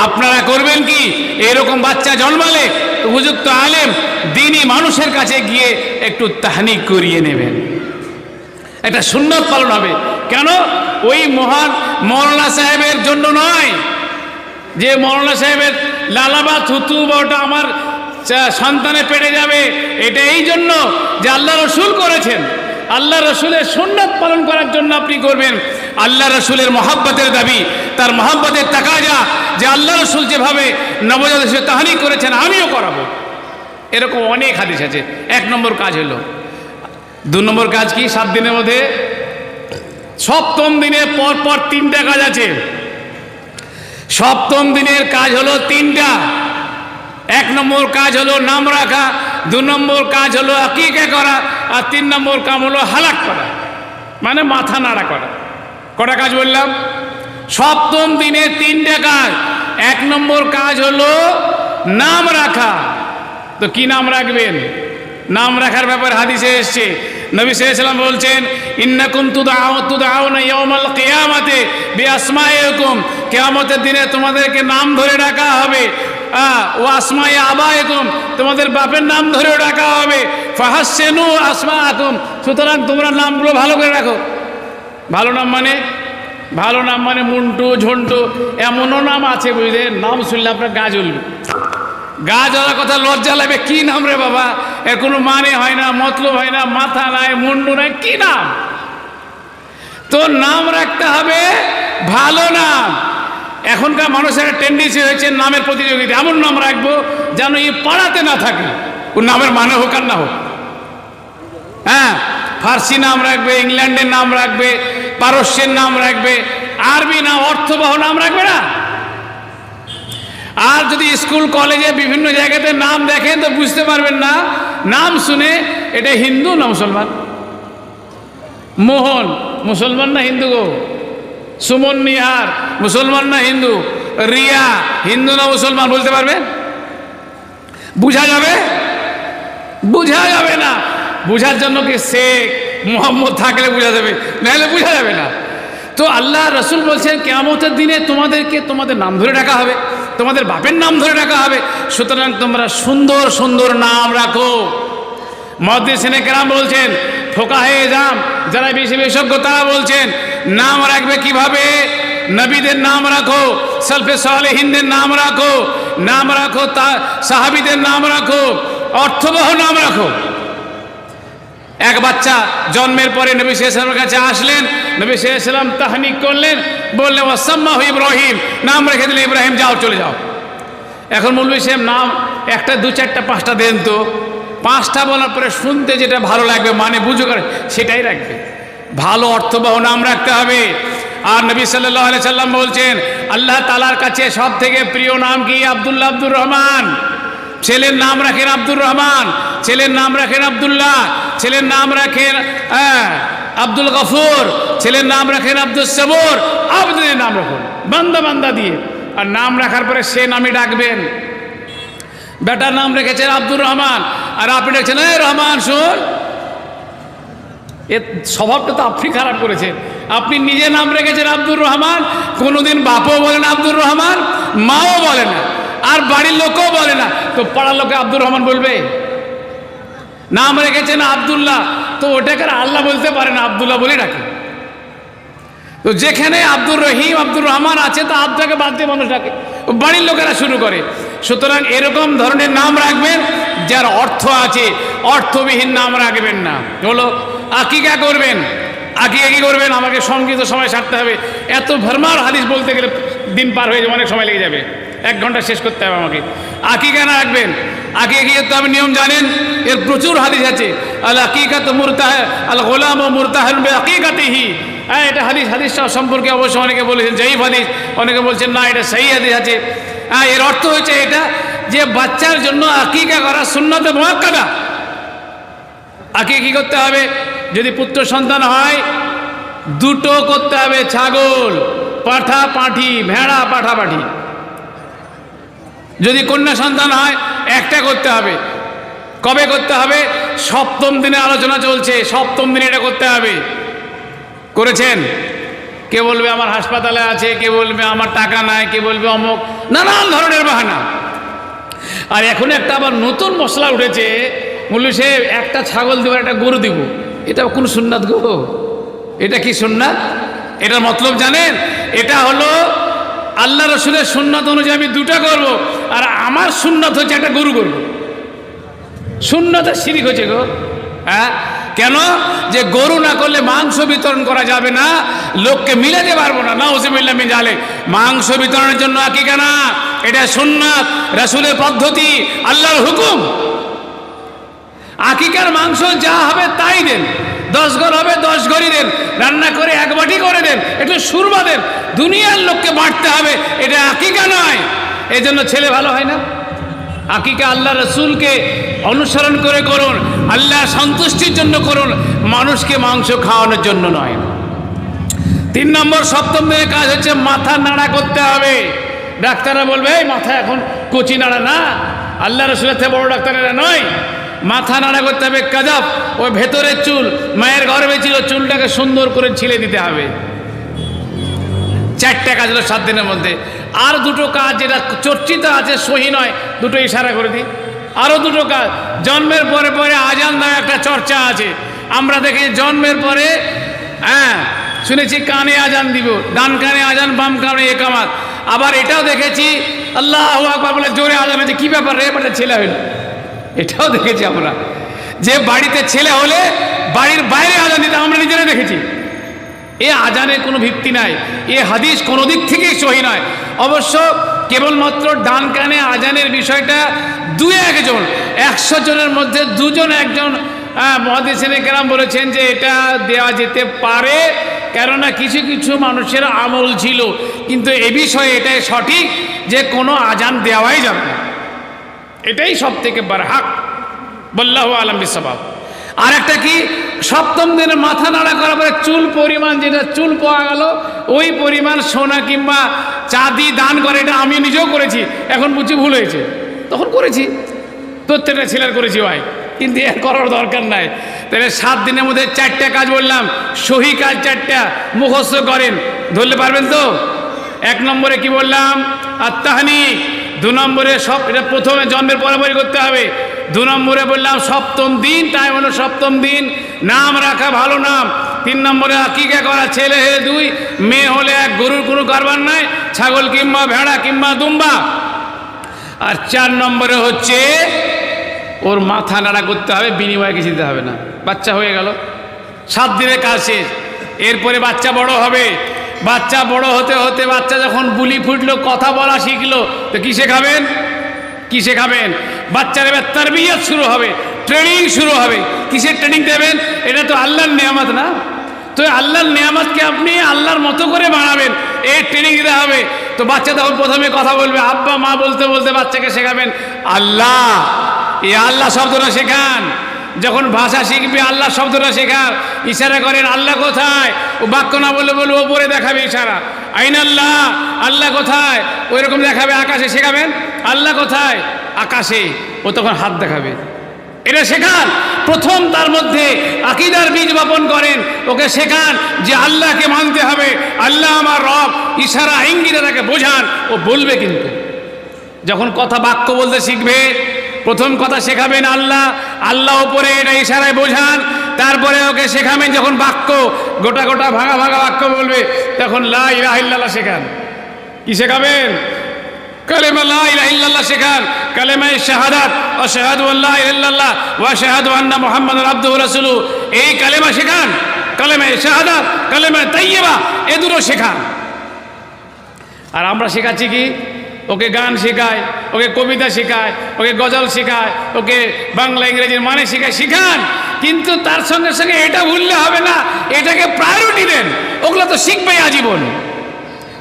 আপনারা করবেন কি? এরকম বাচ্চা জন্মালে উপযুক্ত আলেম দ্বীনি মানুষের কাছে গিয়ে একটু তাহনিক করিয়ে নেবেন, একটা সুন্নাত পালন হবে। কেন? ওই মহান মৌলানা সাহেবের জন্য নয় যে মৌলানা সাহেবের লালা বা থুতু বা ওটা আমার সন্তানে পেটে যাবে, এটা এই জন্য যে আল্লাহ রসুল করেছেন। আল্লাহ রসুলের সুন্নাত পালন করার জন্য আপনি করবেন। আল্লাহ রসুলের মহাব্বতের দাবি, তার মহাব্বতের তাকাজা, যে আল্লাহ রসুল যেভাবে নবজাতক শিশু তাহনিক করেছেন আমিও করাবো। এরকম অনেক হাদিস আছে। 1 নম্বর কাজ হলো। 2 নম্বর কাজ কি? 7 দিনের মধ্যে 7ম দিনের পর 3টা কাজ আছে। সপ্তম দিনের কাজ হলো তিনটা। 1 নম্বর কাজ হলো নাম রাখা, 2 নম্বর কাজ হলো আকিকা করা, আর 3 নম্বর কাম হলো হালাক করা, মানে মাথা নাড়া করা। কটা কাজ বললাম? সপ্তম দিনে 3টে কাজ। 1 নম্বর কাজ হলো নাম রাখা। তো কি নাম রাখবেন? নাম রাখার ব্যাপারে হাদিসে এসছে, নবী সাল্লাল্লাহু আলাইহি ওয়াসাল্লাম বলছেন, ইন্নাকুম তুদআউনা ইয়াওমাল কিয়ামাতি বিআসমাইকুম, কিয়ামতের দিনে তোমাদেরকে নাম ধরে ডাকা হবে। ও আসমায়ে আবাইকুম, তোমাদের বাপের নাম ধরেও ডাকা হবে। ফাহাসসিনু আসমাআকুম, সুতরাং তোমরা নামগুলো ভালো করে রাখো। ভালো নাম মানে? ভালো নাম মানে মুন্টু, ঝন্টু, এমনও নাম আছে বুঝলেন, নাম শুনলে আপনার গা জ্বলবে। গা জ্বলার কথা, লজ্জা লাগবে। কি নাম রে বাবা, এর কোনো মানে হয় না, মতলব হয় না, মাথা নাই, মুন্ডু নাই, কি নাম? তো নাম রাখতে হবে ভালো নাম। এখনকার মানুষের টেন্ডেন্সি হয়েছে নামের প্রতিযোগিতা, এমন নাম রাখবো যেন এই পাড়াতে না থাকে, ওর নামের মানে হোক আর না হোক। হ্যাঁ, ফার্সি নাম রাখবে, ইংল্যান্ডের নাম রাখবে, পারস্যের নাম রাখবে, আরবি না অর্থবহ নাম রাখবে না। আর যদি স্কুল কলেজে বিভিন্ন জায়গাতে নাম দেখেন তো বুঝতে পারবেন না, নাম শুনে এটা হিন্দু না মুসলমান। মোহন মুসলমান না হিন্দু গো? সুমন নিহার মুসলমান না হিন্দু? রিয়া হিন্দু না মুসলমান বলতে পারবেন? বুঝা যাবে? বুঝা যাবে না। বুঝার জন্য কি শেখ মোহাম্মদ থাকলে বুঝা যাবে, নাহলে বুঝা যাবে না। তো আল্লাহ রসুল বলছেন কিয়ামতের দিনে তোমাদেরকে তোমাদের নাম ধরে ডাকা হবে, তোমাদের বাপের নাম ধরে ডাকা হবে। সুতরাং তোমরা সুন্দর সুন্দর নাম রাখো। মুহাদ্দিসিনে কেরাম বলছেন, ফোকাহে জাম যারা বেশি বিশেষজ্ঞ তারা বলছেন নাম রাখবে কিভাবে? নবীদের নাম রাখো, সালফে সালেহিনদের নাম রাখো, নাম রাখো সাহাবীদের নাম রাখো, অর্থবহ নাম রাখো। এক বাচ্চা জন্মের পরে নবী সাল্লাল্লাহু আলাইহি ওয়াসাল্লামের কাছে আসলেন, নবী সাল্লাল্লাহু আলাইহি ওয়াসাল্লাম তাহনিক করলেন, বললেন ওয়াসাম্মাহু ইব্রাহিম, নাম রেখে দিলেন ইব্রাহিম, যাও চলে যাও। এখন মৌলভী সাহেব নাম একটা 2 4টা 5টা দেন তো, 5টা বলার পরে শুনতে যেটা ভালো লাগবে, মানে বুঝো করে সেটাই রাখবে। ভালো অর্থবহ নাম রাখতে হবে। আর নবী সাল্লাল্লাহু আলাইহি সাল্লাম বলছেন আল্লাহ তাআলার কাছে সব থেকে প্রিয় নাম কি? আব্দুল্লাহ, আব্দুর রহমান। ছেলের নাম রাখেন আব্দুর রহমান, ছেলের নাম রাখেন আব্দুল্লাহ, ছেলের নাম রাখেন আব্দুল গফুর, ছেলের নাম রাখেন আব্দুল সবুর। আব্দের নাম রাখুন বান্দা বান্দা দিয়ে, আর নাম রাখার পরে সে নামই ডাকবেন। বেটার নাম রেখেছেন আব্দুর রহমান, আর আপনি দেখছেন এই রহমান শোন। এর স্বভাবটা তো আপনি খারাপ করেছেন। আপনি নিজে নাম রেখেছেন আব্দুর রহমান, কোনোদিন বাপও বলে না আব্দুর রহমান, মাও বলে না, আর বাড়ির লোকও বলে না, তো পাড়ার লোকে আব্দুর রহমান বলবে? নাম রেখেছেন আব্দুল্লাহ, তো ওটাকে আল্লাহ বলতে পারে না, আব্দুল্লাহ বলে ডাকে। তো যেখানে আব্দুর রহিম, আব্দুর রহমান আছে, তা আব্দাকে বাদ দিয়ে মানুষ ডাকে, বাড়ির লোকেরা শুরু করে। সুতরাং এরকম ধরনের নাম রাখবেন যার অর্থ আছে, অর্থবিহীন নাম রাখবেন না। হলো আকিকা করবেন। আকিকা কি করবেন? আমাকে সংক্ষিপ্ত সময় ছাড়তে হবে, এত ভরমার হাদিস বলতে গেলে দিন পার হয়ে যাবে, অনেক সময় লেগে যাবে, 1 ঘন্টা শেষ করতে হবে আমাকে। আকিকা না রাখবেন, আকিকা কি করতে হবে নিয়ম জানেন? এর প্রচুর হাদিস আছে। আল আকিকাতু মুরতাহ আল গোলাম ও মুরতাহিন বিআকিকাতিহি। হ্যাঁ, এটা হাদিসটা সম্পর্কে অবশ্য অনেকে বলেছেন জয়ীফ হাদিস, অনেকে বলছেন না এটা সহি হাদিস আছে। হ্যাঁ, এর অর্থ হচ্ছে এটা যে বাচ্চার জন্য আকিকা করা সুন্নাতে মুআক্কাদা। আকিকা কি করতে হবে? যদি পুত্র সন্তান হয় 2টো করতে হবে, ছাগল, পাঠা পাঠি, ভেড়া পাঠা পাঠি। যদি কন্যা সন্তান হয় 1টা করতে হবে। কবে করতে হবে? 7ম দিনে আলোচনা চলছে, 7ম দিনে এটা করতে হবে। করেছেন? কে বলবে আমার হাসপাতালে আছে, কে বলবে আমার টাকা নাই, কে বলবে অমুক, নানান ধরনের বাহানা। আর এখন একটা আবার নতুন মশলা উঠেছে, মৌলভী সাহেব একটা ছাগল দেবো, একটা গরু দিব। এটা কোন সুন্নাত গো? এটা কি সুন্নাত? এটার মতলব জানেন? এটা হলো আল্লাহ রসুলের সুন্নাত অনুযায়ী আমি 2টা করব, আর আমার সুন্নাত হচ্ছে একটা গরু করব। সুন্নাতের শিরিক হচ্ছে গো। হ্যাঁ, কেন? যে গরু না করলে মাংস বিতরণ করা যাবে না, লোককে মিলাতে পারবো না, নাউযুবিল্লাহ মিন যালিক। মাংস বিতরণের জন্য আকিকা না, এটা সুন্নাত, রাসূলের পদ্ধতি, আল্লাহর হুকুম। আকিকার মাংস যা হবে তাই দেন, 10 ঘর হবে 10 ঘরই দেন, রান্না করে 1 বাটি করে দেন, একটু সুরমা দেন, দুনিয়ার লোককে বাঁটতে হবে, এটা আকিকা নয়। এই জন্য ছেলে ভালো হয় না। আকিকা আল্লাহ রসুলকে অনুসরণ করে করুন, আল্লাহ সন্তুষ্টির জন্য করুন, মানুষকে মাংস খাওয়ানোর জন্য নয়। 3 নম্বর সপ্তম দিনের কাজ হচ্ছে মাথা নাড়া করতে হবে। ডাক্তাররা বলবে এই মাথা এখন কচি নাড়া না, আল্লাহ রসুলের থেকে বড় ডাক্তারেরা নয়, মাথা নাড়া করতে হবে। কাজাব, ওই ভেতরের চুল, মায়ের গর্ভে ছিল, চুলটাকে সুন্দর করে ছিলে দিতে হবে। 4টা কাজ হলো 7 দিনের মধ্যে। আর 2টো কাজ যেটা চর্চিত আছে, সহি নয়, 2টো ইশারা করে দিই। আরও 2টো কাজ, জন্মের পরে পরে আজান দেওয়া একটা চর্চা আছে। আমরা দেখি জন্মের পরে শুনেছি কানে আজান দিব, ডান কানে আজান, বাম কানে একামাত। আবার এটাও দেখেছি আল্লাহু আকবার বলে জোরে আজান হয়েছে, কী ব্যাপার রে, এবারে ছেলে হইল। এটাও দেখেছি আমরা, যে বাড়িতে ছেলে হলে বাড়ির বাইরে আজান দিতে আমরা নিজেরা দেখেছি। এ আজানের কোনো ভিত্তি নাই, এ হাদিস কোনো দিক থেকেই সহি নয়। অবশ্য কেবলমাত্র ডান কানে আজানের বিষয়টা 2-1 জন, 100 জনের মধ্যে 2 জন 1 জন মুহাদ্দিসিনে কেরাম বলেছেন যে এটা দেওয়া যেতে পারে, কেননা কিছু কিছু মানুষের আমল ছিল। কিন্তু এ বিষয়ে এটাই সঠিক যে কোনো আজান দেওয়াই যাবে না, এটাই সব থেকে বারহাক, আল্লাহু আলাম বিসসাওয়াব। আর একটা কি, সপ্তম দিনে মাথা নাড়া করার পরে চুল পরিমাণ, যেটা চুল পাওয়া গেল ওই পরিমাণ সোনা কিংবা চাঁদি দান করে। এটা আমি নিজেও করেছি, এখন বুঝছি ভুল হয়েছে, তখন করেছি, প্রত্যেকটা ছেলের করেছি ভাই, কিন্তু এর করার দরকার নাই। তাহলে 7 দিনের মধ্যে 4টা কাজ বললাম, সহি কাজ 4টা, মুখস্থ করেন, ধরলে পারবেন তো। 1 নম্বরে কি বললাম, আত্মাহানি। 2 নম্বরে সব, এটা প্রথমে জন্মের পরে করতে হবে। 2 নম্বরে বললাম সপ্তম দিন, টাইম হলো সপ্তম দিন, নাম রাখা, ভালো নাম। 3 নম্বরে আকিকা করা, ছেলে হলে 2, মেয়ে হলে 1, গরুর কোনো কারবার নাই, ছাগল কিংবা ভেড়া কিংবা দুম্বা। আর 4 নম্বরে হচ্ছে ওর মাথা নাড়া করতে হবে, বিনিময়ে কিছু দিতে হবে না। বাচ্চা হয়ে গেল, 7 দিনের কাজ শেষ। এরপরে বাচ্চা বড় হবে, বাচ্চা বড় হতে হতে বাচ্চা যখন বুলি ফুটলো, কথা বলা শিখলো, তো কি শেখাবেন, কি শেখাবেন? বাচ্চার এবার তারবিয়ত শুরু হবে, ট্রেনিং শুরু হবে। কিসের ট্রেনিং দেবেন? এটা তো আল্লাহর নেয়ামত না, তো আল্লাহর নেয়ামতকে আপনি আল্লাহর মতো করে বানাবেন, এই ট্রেনিং দিতে হবে। তো বাচ্চা তখন প্রথমে কথা বলবে, আব্বা মা বলতে বলতে বাচ্চাকে শেখাবেন আল্লাহ, এই আল্লাহ শব্দটা শেখান। যখন ভাষা শিখবে আল্লাহ শব্দটা শেখান, ইশারা করেন আল্লাহ কোথায়, ও বাক্য না বলে বলবে ওপরে দেখাবে ইশারা, আইন আল্লাহ, আল্লাহ কোথায়, ওই রকম দেখাবে, আকাশে শেখাবেন আল্লাহ কোথায়, আকাশে, ও তখন হাত দেখাবে। এটা শেখান প্রথম, তার মধ্যে আকীদার বীজ বপন করেন, ওকে শেখান যে আল্লাহকে মানতে হবে, আল্লাহ আমার রব, ইশারা ইঙ্গিতে তাকে বোঝান, ও বলবে। কিন্তু যখন কথা বাক্য বলতে শিখবে, প্রথম কথা শেখাবেন আল্লাহ, আল্লাহ উপরে, এটা ইশারায় বোঝান। তারপরে ওকে শেখাবেন যখন বাক্য গোটা গোটা ভাঙা ভাঙা বাক্য বলবে, তখন লা ইলাহা ইল্লাল্লাহ শেখান। কি শেখাবেন? কালেমা লা ইলাহা ইল্লাল্লাহ শেখান, কালেমায়ে শাহাদাত, আশহাদু আল্লা ইলাহা ইল্লাল্লাহ ওয়া আশহাদু আন্না মুহাম্মাদান আবদুহু ওয়া রাসূলুহু, এই কালেমা শেখান। কালেমায়ে শাহাদাত, কালেমায়ে তাইয়্যিবা, এ দুটো শেখান। আর আমরা শেখাচ্ছি কি? ওকে গান শেখায়, ওকে কবিতা শেখায়, ওকে গজল শেখায়, ওকে বাংলা ইংরেজির মানে শেখায়, শিখান। কিন্তু তার সঙ্গে সঙ্গে এটা ভুললে হবে না, এটাকে প্রায়োরিটি দেন, ওগুলো তো শিখবেই আজীবন।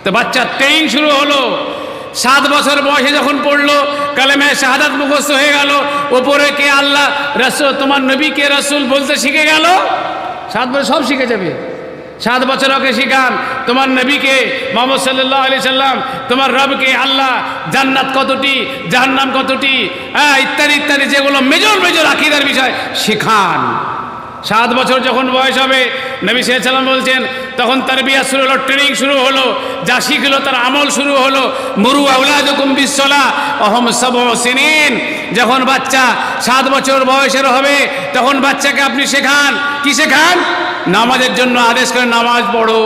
তো বাচ্চার ট্রেনিং শুরু হলো, 7 বছর বয়সে যখন পড়লো, কালেমায়ে শাহাদাত মুখস্থ হয়ে গেল, ওপরে কে আল্লাহ, রাসূল, তোমার নবী কে রাসূল বলতে শিখে গেল, 7 বছর সব শিখে যাবে। 7 বছর ওকে শিখান তোমার নবীকে, মুহাম্মদ সাল্লাল্লাহু আলাইহি সাল্লাম, তোমার রবকে, আল্লাহ, জান্নাত কতটি, জাহান্নাম কতটি, ইত্যাদি ইত্যাদি, যেগুলো মেজর মেজর আকীদার বিষয় শেখান। 7 বছর যখন বয়স হবে, নবী সাল্লাল্লাহু আলাইহি সাল্লাম বলছেন, তখন তারবিয়া শুরু হলো, ট্রেনিং শুরু হলো, যা শিখলো তার আমল শুরু হলো। মুরু আওলাদাকুম বিসসালাহ ওয়া হুম সাবউ সিনিন, যখন বাচ্চা 7 বছর বয়সের হবে, তখন বাচ্চাকে আপনি শেখান, কি শেখান? নামাজের জন্য আদেশ করে, নামাজ পড়ো।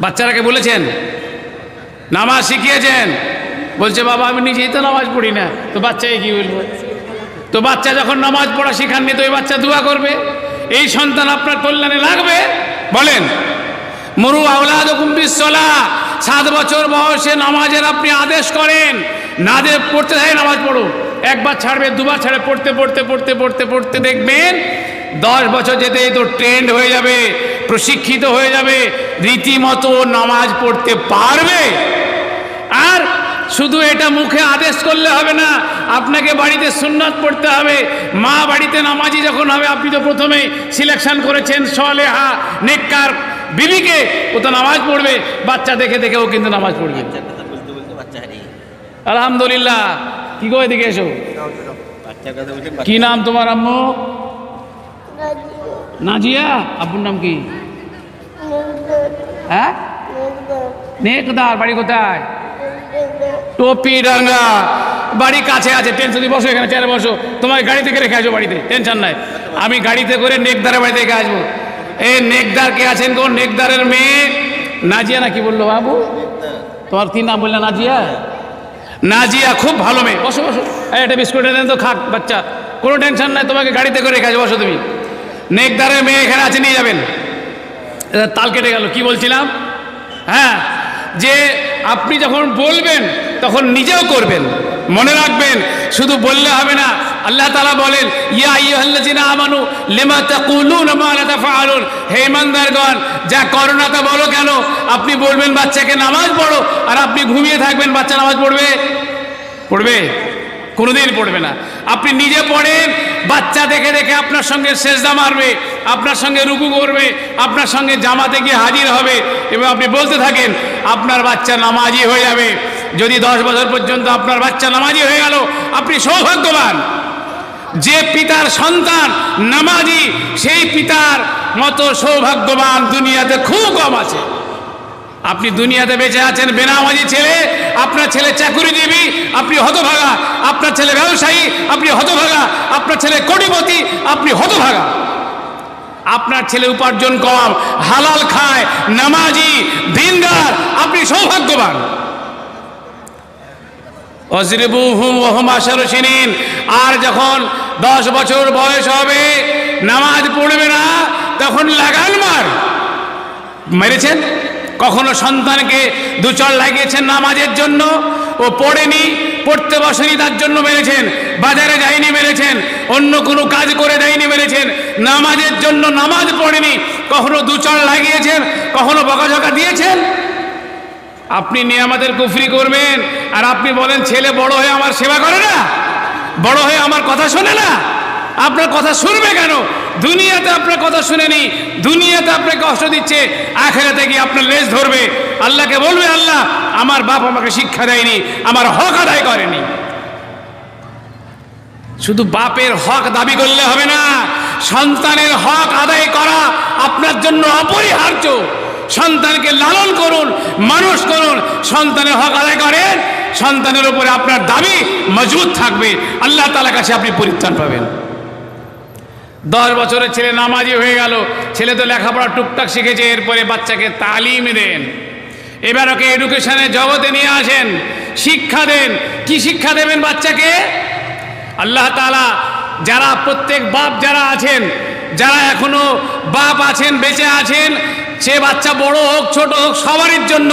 বাচ্চারাকে বলেছেন, নামাজ শিখিয়েছেন, বলছে বাবা আমি নিজেই তো নামাজ পড়ি না, তো বাচ্চাকে কি বলবো? তো বাচ্চা যখন নামাজ পড়া শিখাননি, তো ওই বাচ্চা দোয়া করবে, এই সন্তান আপনার কল্যাণে লাগবে। বলেন, মুরু আওলাদাকুম বিসসালাহ, 7 বছর বয়সে নামাজের আপনি আদেশ করেন, না যে পড়তে থাকে নামাজ পড়ো, একবার ছাড়বে, দুবার ছাড়বে, পড়তে পড়তে পড়তে পড়তে পড়তে দেখবেন 10 বছর যেতেই তো ট্রেন্ড হয়ে যাবে, প্রশিক্ষিত হয়ে যাবে, রীতিমতো নামাজ পড়তে পারবে। আর শুধু এটা মুখে আদেশ করলে হবে না, আপনাকে বাড়িতে সুন্নাত পড়তে হবে। মা বাড়িতে নামাজি যখন হবে, আপনি তো প্রথমেই সিলেকশন করেছেন সলেহা নেককার বিবিকে, ও তো নামাজ পড়বে, বাচ্চা দেখে দেখে ও কিন্তু নামাজ পড়বে। আলহামদুলিল্লাহ। কি গো এদিকে এসো। কি নাম তোমার আম্মু? নাজিয়া। আব্বুর নাম কি? হ্যাঁ, নেকদার। বাড়ি কোথায়? টপিডাঙ্গা। বাড়ি কাছে আছে, টেনশন বসো, এখানে চেয়ারে বসো। তোমার গাড়ি থেকে রেখে আসবো বাড়িতে, টেনশন নাই। আমি গাড়িতে করে নেকদারের বাড়িতে রেখে আসবো। এই নেকদার কে আছেন গো? নেকদারের মেয়ে নাজিয়া না কি বললো বাবু? তোমার কি নাম বললে? নাজিয়া। নাজিয়া খুব ভালো মেয়ে। বসো বসো, একটা বিস্কুট এনে তো খাক বাচ্চা, কোনো টেনশন নাই। তোমাকে গাড়িতে করে রেখে আসবো, বসো তুমি। নেকদারের মেয়ে এখানে আছে, নিয়ে যাবেন। তাল কেটে গেল। কি বলছিলাম? হ্যাঁ, যে আপনি যখন বলবেন তখন নিজেও করবেন। মনে রাখবেন, শুধু বললে হবে না। আল্লাহ তাআলা বলেন, ইয়া আইয়ুহাল্লাযিনা আমানু লিমা তাকুলুনা মা লা তাফআলুন। হে ঈমানদারগণ, যা করো না তা বলো কেন? আপনি বলবেন বাচ্চাকে নামাজ পড়ো, আর আপনি ঘুমিয়ে থাকবেন, বাচ্চা নামাজ পড়বে? পড়বে? কোনোদিন পড়বে না। আপনি নিজে পড়েন, বাচ্চা দেখে দেখে আপনার সঙ্গে সেজদা মারবে, আপনার সঙ্গে রুকু করবে, আপনার সঙ্গে জামাতে গিয়ে হাজির হবে, এবং আপনি বলতে থাকেন, আপনার বাচ্চা নামাজি হয়ে যাবে। যদি 10 বছর পর্যন্ত আপনার বাচ্চা নামাজি হয়ে গেল, আপনি সৌভাগ্যবান। যে পিতার সন্তান নামাজি, সেই পিতার মতো সৌভাগ্যবান দুনিয়াতে খুব কম আছে। আপনি দুনিয়াতে বেঁচে আছেন বেনামাজি ছেলে, আপনার ছেলে চাকুরিজীবী, আপনি হতভাগা। আপনার ছেলে ব্যবসায়ী, আপনি হতভাগা। আপনার ছেলে কোটিপতি, আপনি হতভাগা। আপনার ছেলে উপার্জন কম, হালাল খায়, নামাজি, দিনদার, আপনি সৌভাগ্যবান। অজরিবুহুম ওয়া হুম আশারু সিনিন। আর যখন 10 বছর বয়স হবে, নামাজ পড়বে না, তখন লাগান মার। মেরেছেন? কখনো সন্তানকে 2 চড় লাগিয়েছেন নামাজের জন্য? ও পড়েনি, পড়তে বসেনি, তার জন্য মেরেছেন। বাজারে যায়নি, মেরেছেন। অন্য কোনো কাজ করে দেয়নি, মেরেছেন। নামাজের জন্য নামাজ পড়েনি, কখনো 2 চড় লাগিয়েছেন, কখনো বকাঝকা দিয়েছেন? আপনি নিয়ামতের কুফরি করবেন, আর আপনি বলেন ছেলে বড় হয়ে আমার সেবা করে না, বড় হয়ে আমার কথা শোনে না। আপনার কথা শুনবে কেন? দুনিয়াতে আপনার কথা শুনেনি, দুনিয়াতে আপনাকে কষ্ট দিচ্ছে, আখিরাতে গিয়ে আপনার লেজ ধরবে। আল্লাহকে বলবে, আল্লাহ আমার বাপ আমাকে শিক্ষা দেয়নি, আমার হক আদায় করেনি। শুধু বাপের হক দাবি করলে হবে না, সন্তানের হক আদায় করা আপনার জন্য অপরিহার্য। সন্তানকে লালন করুন, মানুষ করুন, সন্তানের হক আদায় করেন, সন্তানের উপরে আপনার দাবি মজবুত থাকবে, আল্লাহ তাআলার কাছে আপনি পরিত্রাণ পাবেন। 10 বছরের ছেলে নামাজি হয়ে গেল, ছেলে তো লেখাপড়া টুকটাক শিখেছে, এরপরে বাচ্চাকে তালিম দেন। এবার ওকে এডুকেশনের জগতে নিয়ে আসেন, শিক্ষা দেন। কি শিক্ষা দেবেন বাচ্চাকে? আল্লাহ তাআলা যারা, প্রত্যেক বাপ যারা আছেন, যারা এখনো বাপ আছেন, বেঁচে আছেন, সে বাচ্চা বড় হোক ছোট হোক, সবারই জন্য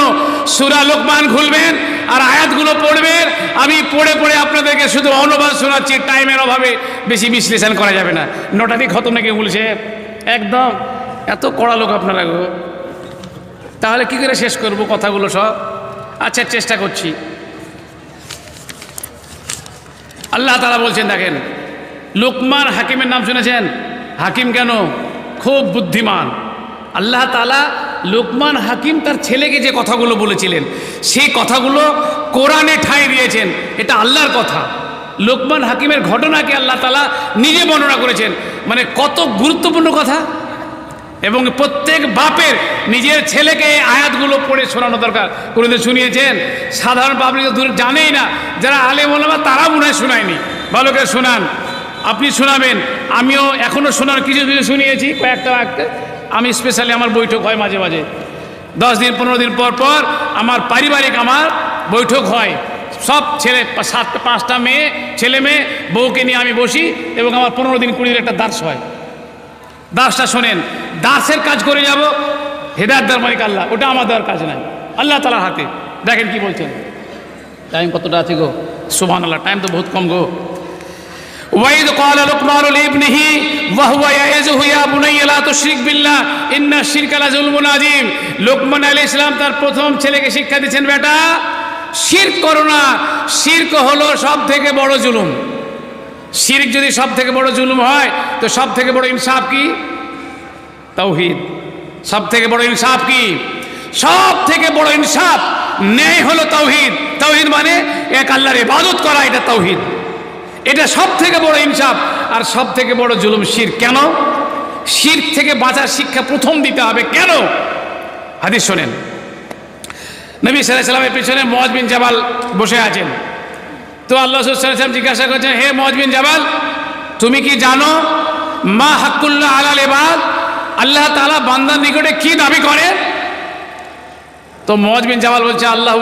সূরা লোকমান খুলবেন আর আয়াতগুলো পড়বেন। আমি পড়ে পড়ে আপনাদেরকে শুধু অনুবাদ শোনাচ্ছি, টাইমের অভাবে বেশি বিশ্লেষণ করা যাবে না। 9টা দিয়ে খতম নাকি বলছে? একদম এত কড়া লোক আপনারা গো। তাহলে কি করে শেষ করব কথাগুলো সব? আচ্ছা, চেষ্টা করছি। আল্লাহ তাআলা বলছেন, দেখেন, লোকমান হাকিমের নাম শুনেছেন? হাকিম কেন? খুব বুদ্ধিমান। আল্লাহ তাআলা লোকমান হাকিম তার ছেলেকে যে কথাগুলো বলেছিলেন, সেই কথাগুলো কোরআনে ঠাঁই দিয়েছেন। এটা আল্লাহর কথা। লোকমান হাকিমের ঘটনাকে আল্লাহ তাআলা নিজে বর্ণনা করেছেন। মানে কত গুরুত্বপূর্ণ কথা। এবং প্রত্যেক বাপের নিজের ছেলেকে এই আয়াতগুলো পড়ে শোনানো দরকার। কোনোদিন শুনিয়েছেন? সাধারণ পাবলিক তো দূর জানেই না, যারা আলেম ওলামা তারা মনে হয় শোনায়নি। ভালো করে শোনান, আপনি শোনাবেন। আমিও এখনও শোনার কিছু কিছু শুনিয়েছি, কয়েকটা আমি স্পেশালি আমার বৈঠক হয় মাঝে মাঝে, 10 দিন 15 দিন পর পর আমার পারিবারিক আমার বৈঠক হয়। সব ছেলে, 5টা মেয়ে, ছেলে মেয়ে, বউকে নিয়ে আমি বসি, এবং আমার 15 দিন 20 দিন একটা দার্স হয়। দার্সটা শোনেন, দার্সের কাজ করে যাব, হেদায়েত দেওয়ার মালিক আল্লাহ, ওটা আমার দেওয়ার কাজ নাই, আল্লাহ তাআলার হাতে। দেখেন কি বলছেন। টাইম কতটা আছে গো? সুবহানাল্লাহ, টাইম তো বহুত কম গো। ওয়াইদ ক্বালা লুকমান লিবনিহি ওয়া হুয়া ইয়াইযুহু ইয়া বুনাইয়া লা তুশরিক বিল্লাহ ইন্না শিরকা লাযুলমুন আযীম। লোকমান আলাইহিস সালাম তার প্রথম ছেলেকে শিক্ষা দিচ্ছেন, বেটা শিরক করো না, শিরক হলো সব থেকে বড় জুলুম। শিরক যদি সব থেকে বড় জুলুম হয় তো সব থেকে বড় ইনসাফ কি? তাওহীদ। সব থেকে বড় ইনসাফ কি? সব থেকে বড় ইনসাফ ন্যায় হলো তাওহীদ। তাওহীদ মানে এক আল্লাহর ইবাদত করা, এটা তাওহীদ। এটা সব থেকে বড় ইনসাফ। আর সব থেকে বড় জুলুম শিরক। কেন? শিরক থেকে বাঁচার শিক্ষা প্রথম দিতে হবে। কেন? হাদিস শোনেন, নবী সাল্লাল্লাহু আলাইহি ওয়াসাল্লামের পিছনে মুআয বিন জাবাল বসে আছেন। তো আল্লাহ রাসূল সাল্লাল্লাহু আলাইহি ওয়াসাল্লাম জিজ্ঞাসা করছেন, হে মুআয বিন জাবাল, তুমি কি জানো মা হাক্কুল্লাহ আলাল ইবাদ, আল্লাহ তাআলা বান্দার নিকটে কি দাবি করেন? তো মুআয বিন জাবাল বলছে, আল্লাহ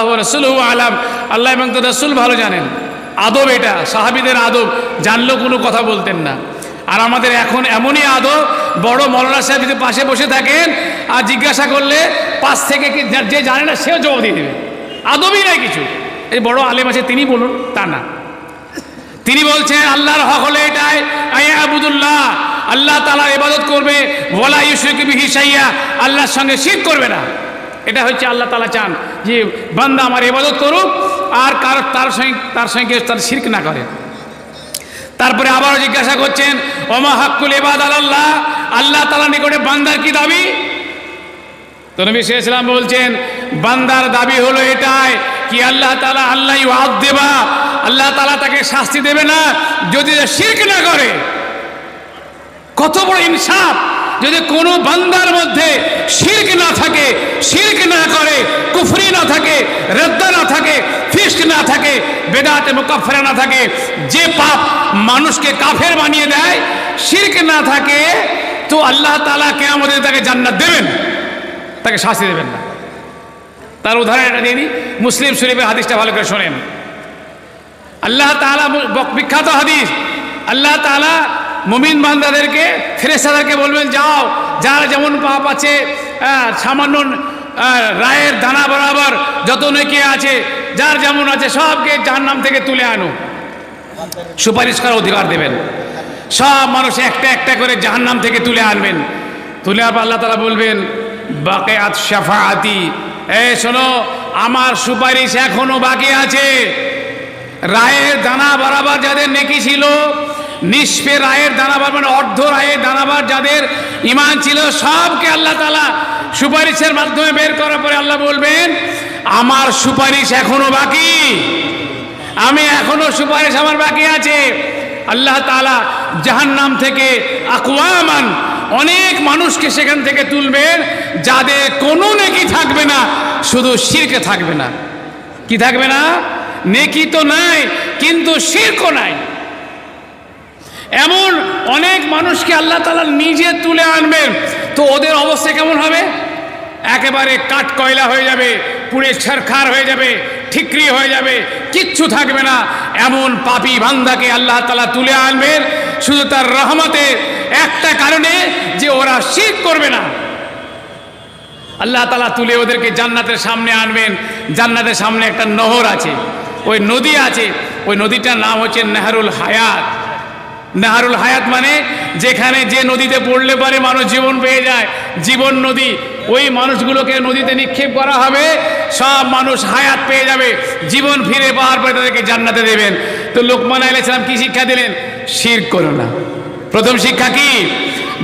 ওয়া রাসূলুহু আলাম, আল্লাহ এবং তার রাসূল ভালো জানেন। আদব, এটা সাহাবীদের আদব, জানলেও কোনো কথা বলতেন না। আর আমাদের এখন এমনই আদব, বড় মৌলানা সাহেব যদি পাশে বসে থাকেন আর জিজ্ঞাসা করলে পাশ থেকে যে জানে না সেও জবাব দিয়ে দেবে। আদবই নাই কিছু। এই বড় আলেম আছে তিনি বলুন, তা না। তিনি বলছেন আল্লাহর হক হলো এটাই, আয়াবুদুল্লাহ, আল্লাহ তাআলার ইবাদত করবে, ওয়ালা ইউশরিকু বিহি শাইয়া, আল্লাহর সঙ্গে শিরক করবে না। এটা হচ্ছে আল্লাহ তাআলা চান যে বান্দা আমার ইবাদত করুক আর তার সঙ্গে তার শিরক না করে। তারপরে আবারও জিজ্ঞাসা করছেন, ওমা হাক্কুল ইবাদ আলাল্লাহ, আল্লাহ তাআলার নিকটে বান্দার কি দাবি? তো নবী সাল্লাল্লাহু আলাইহি ওয়াসাল্লাম বলছেন, বান্দার দাবি হলো এটাই কি আল্লাহ তাআলা আল্লাহ ইউআযযিবা, আল্লাহ তাআলা তাকে শাস্তি দেবে না যদি শিরক না করে। কত বড় ইনসাফ! যদি কোনো বান্দার মধ্যে শিরক না থাকে, শিরক না করে, কুফরি না থাকে, রদ্দা না থাকে, ফিস্ক না থাকে, বেদাতে মুকাফফিরা না থাকে, যে পাপ মানুষকে কাফের বানিয়ে দেয়, শিরক না থাকে, তো আল্লাহ তাআলা কিয়ামতে তাকে জান্নাত দেবেন, তাকে শাস্তি দেবেন না। তার উদাহরণ এটা দিয়ে দিই, মুসলিম শরীফের হাদিসটা ভালো করে শোনেন। আল্লাহ তাআলা, বিখ্যাত হাদিস, আল্লাহ তাআলা মুমিন বান্দাদেরকে, ফেরেশতাদেরকে বলবেন, যাও যার যেমন পাপ আছে, সামান্য রায়ের দানা বরাবর যত নেকি আছে, যার যেমন আছে সবকে জাহান্নাম থেকে তুলে আনো। সুপারিশ করার অধিকার দেবেন। সব মানুষ একটা একটা করে জাহান্নাম থেকে তুলে আনবেন। তুলে আবার আল্লাহ তাআলা বলবেন, বাকিয়াত শাফাআতি, এই শোনো আমার সুপারিশ এখনো বাকি আছে। রায়ের দানা বরাবর যাদের নেকি ছিল, নিষ্পে রায়ের দানাবার মানে অর্ধ রায়ের দানাবার যাদের ঈমান ছিল, সবকে আল্লাহ তাআলা সুপারিশের মাধ্যমে বের করার পরে আল্লাহ বলবেন, আমার সুপারিশ এখনো বাকি, আমি এখনো সুপারিশ আমার বাকি আছে। আল্লাহ তাআলা জাহান্নাম থেকে আকওয়ামান, অনেক মানুষকে সেখান থেকে তুলবেন যাদের কোনো নেকি থাকবে না, শুধু শিরকে থাকবে না। কি থাকবে না? নেকি তো নাই কিন্তু শিরকও নাই। এমন অনেক মানুষকে আল্লাহ তাআলা নিজে তুলে আনবেন। তো ওদের অবস্থা কেমন হবে? একেবারে কাঠ কয়লা হয়ে যাবে, পুড়ে ছারখার হয়ে যাবে, ঠিকরি হয়ে যাবে, কিচ্ছু থাকবে না। এমন পাপী বান্দাকে আল্লাহ তাআলা তুলে আনবেন শুধু তার রহমতের একটা কারণে, যে ওরা শিরক করবে না। আল্লাহ তাআলা তুলে ওদেরকে জান্নাতের সামনে আনবেন। জান্নাতের সামনে একটা নহর আছে, ওই নদী আছে, ওই নদীটার নাম হচ্ছে নেহরুল হায়াত। নেহরুল হায়াত মানে যেখানে যে নদীতে পড়লে পারে মানুষ জীবন পেয়ে যায়, জীবন নদী। ওই মানুষগুলোকে নদীতে নিক্ষেপ করা হবে, সব মানুষ হায়াত পেয়ে যাবে, জীবন ফিরে পাওয়ার পরে তাদেরকে জান্নাতে দেবেন। তো লোকমান আলাইহিস সালাম কি শিক্ষা দিলেন? শিরক করো না। প্রথম শিক্ষা কি?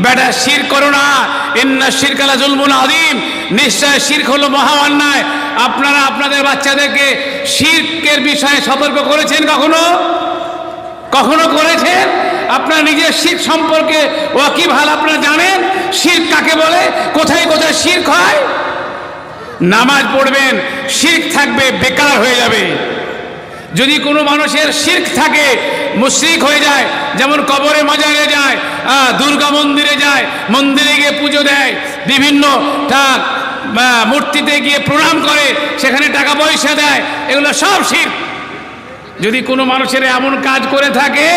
বেটা শিরক করো না, ইন্না শিরকা লাযুলমুন আযীম, নিশ্চয় শিরক হলো মহা অন্যায়। আপনারা আপনাদের বাচ্চাদেরকে শিরকের বিষয়ে সতর্ক করেছেন কখনো? কখনো করেছেন? আপনারা নিজের শিরক সম্পর্কে ওয়াকিবহাল আপনারা জানেন? শিরক কাকে বলে, কোথায় কোথায় শিরক হয়? নামাজ পড়বেন, শিরক থাকবে, বেকার হয়ে যাবে। যদি কোনো মানুষের শিরক থাকে, মুশরিক হয়ে যায়, যেমন কবরে মাজারে যায়, দুর্গা মন্দিরে যায়, মন্দিরে গিয়ে পুজো দেয়, বিভিন্ন মূর্তিতে গিয়ে প্রণাম করে, সেখানে টাকা পয়সা দেয়, এগুলো সব শিরক। যদি কোনো মানুষের এমন কাজ করে থাকে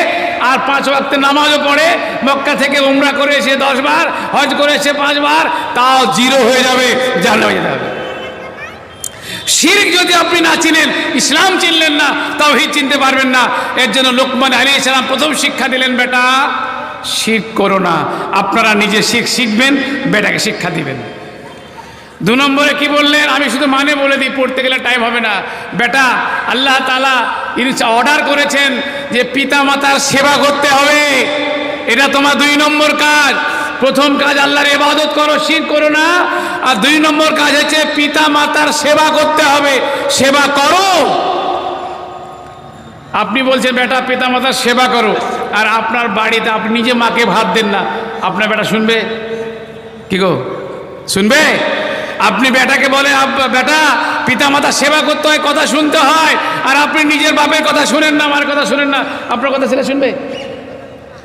আর 5 ওয়াক্ত নামাজও পড়ে, মক্কা থেকে উমরা করেছে 10 বার, হজ করেছে 5 বার, তাও জিরো হয়ে যাবে, জাহান্নামে যেতে হবে। শিরক যদি আপনি না চিনেন, ইসলাম চিনলেন না, তাওহীদ চিনতে পারবেন না। এর জন্য লোকমান আলাইহিস সালাম প্রথম শিক্ষা দিলেন, বেটা শিরক করো না। আপনারা নিজে শিখবেন, বেটাকে শিক্ষা দিবেন। 2 নম্বরে কি বললেন, আমি শুধু মানে বলে দিই, পড়তে গেলে টাইম হবে না। বেটা, আল্লাহ তাআলা অর্ডার করেছেন যে পিতা মাতার সেবা করতে হবে, এটা তোমার 2 নম্বর কাজ। প্রথম কাজ আল্লাহর ইবাদত করো, শিরক করো না। আর 2 নম্বর কাজ হচ্ছে পিতা মাতার সেবা করতে হবে, সেবা করো। আপনি বলছেন বেটা পিতা মাতার সেবা করো, আর আপনার বাড়িতে আপনি নিজে মাকে ভাত দেন না, আপনার বেটা শুনবে? কি গো, শুনবে? আপনি বেটাকে বলে বেটা পিতা মাতার সেবা করতে হয়, কথা শুনতে হয়, আর আপনি নিজের বাপের কথা শুনেন না, আমার কথা শুনেন না, আপনার কথা ছেলে শুনবে?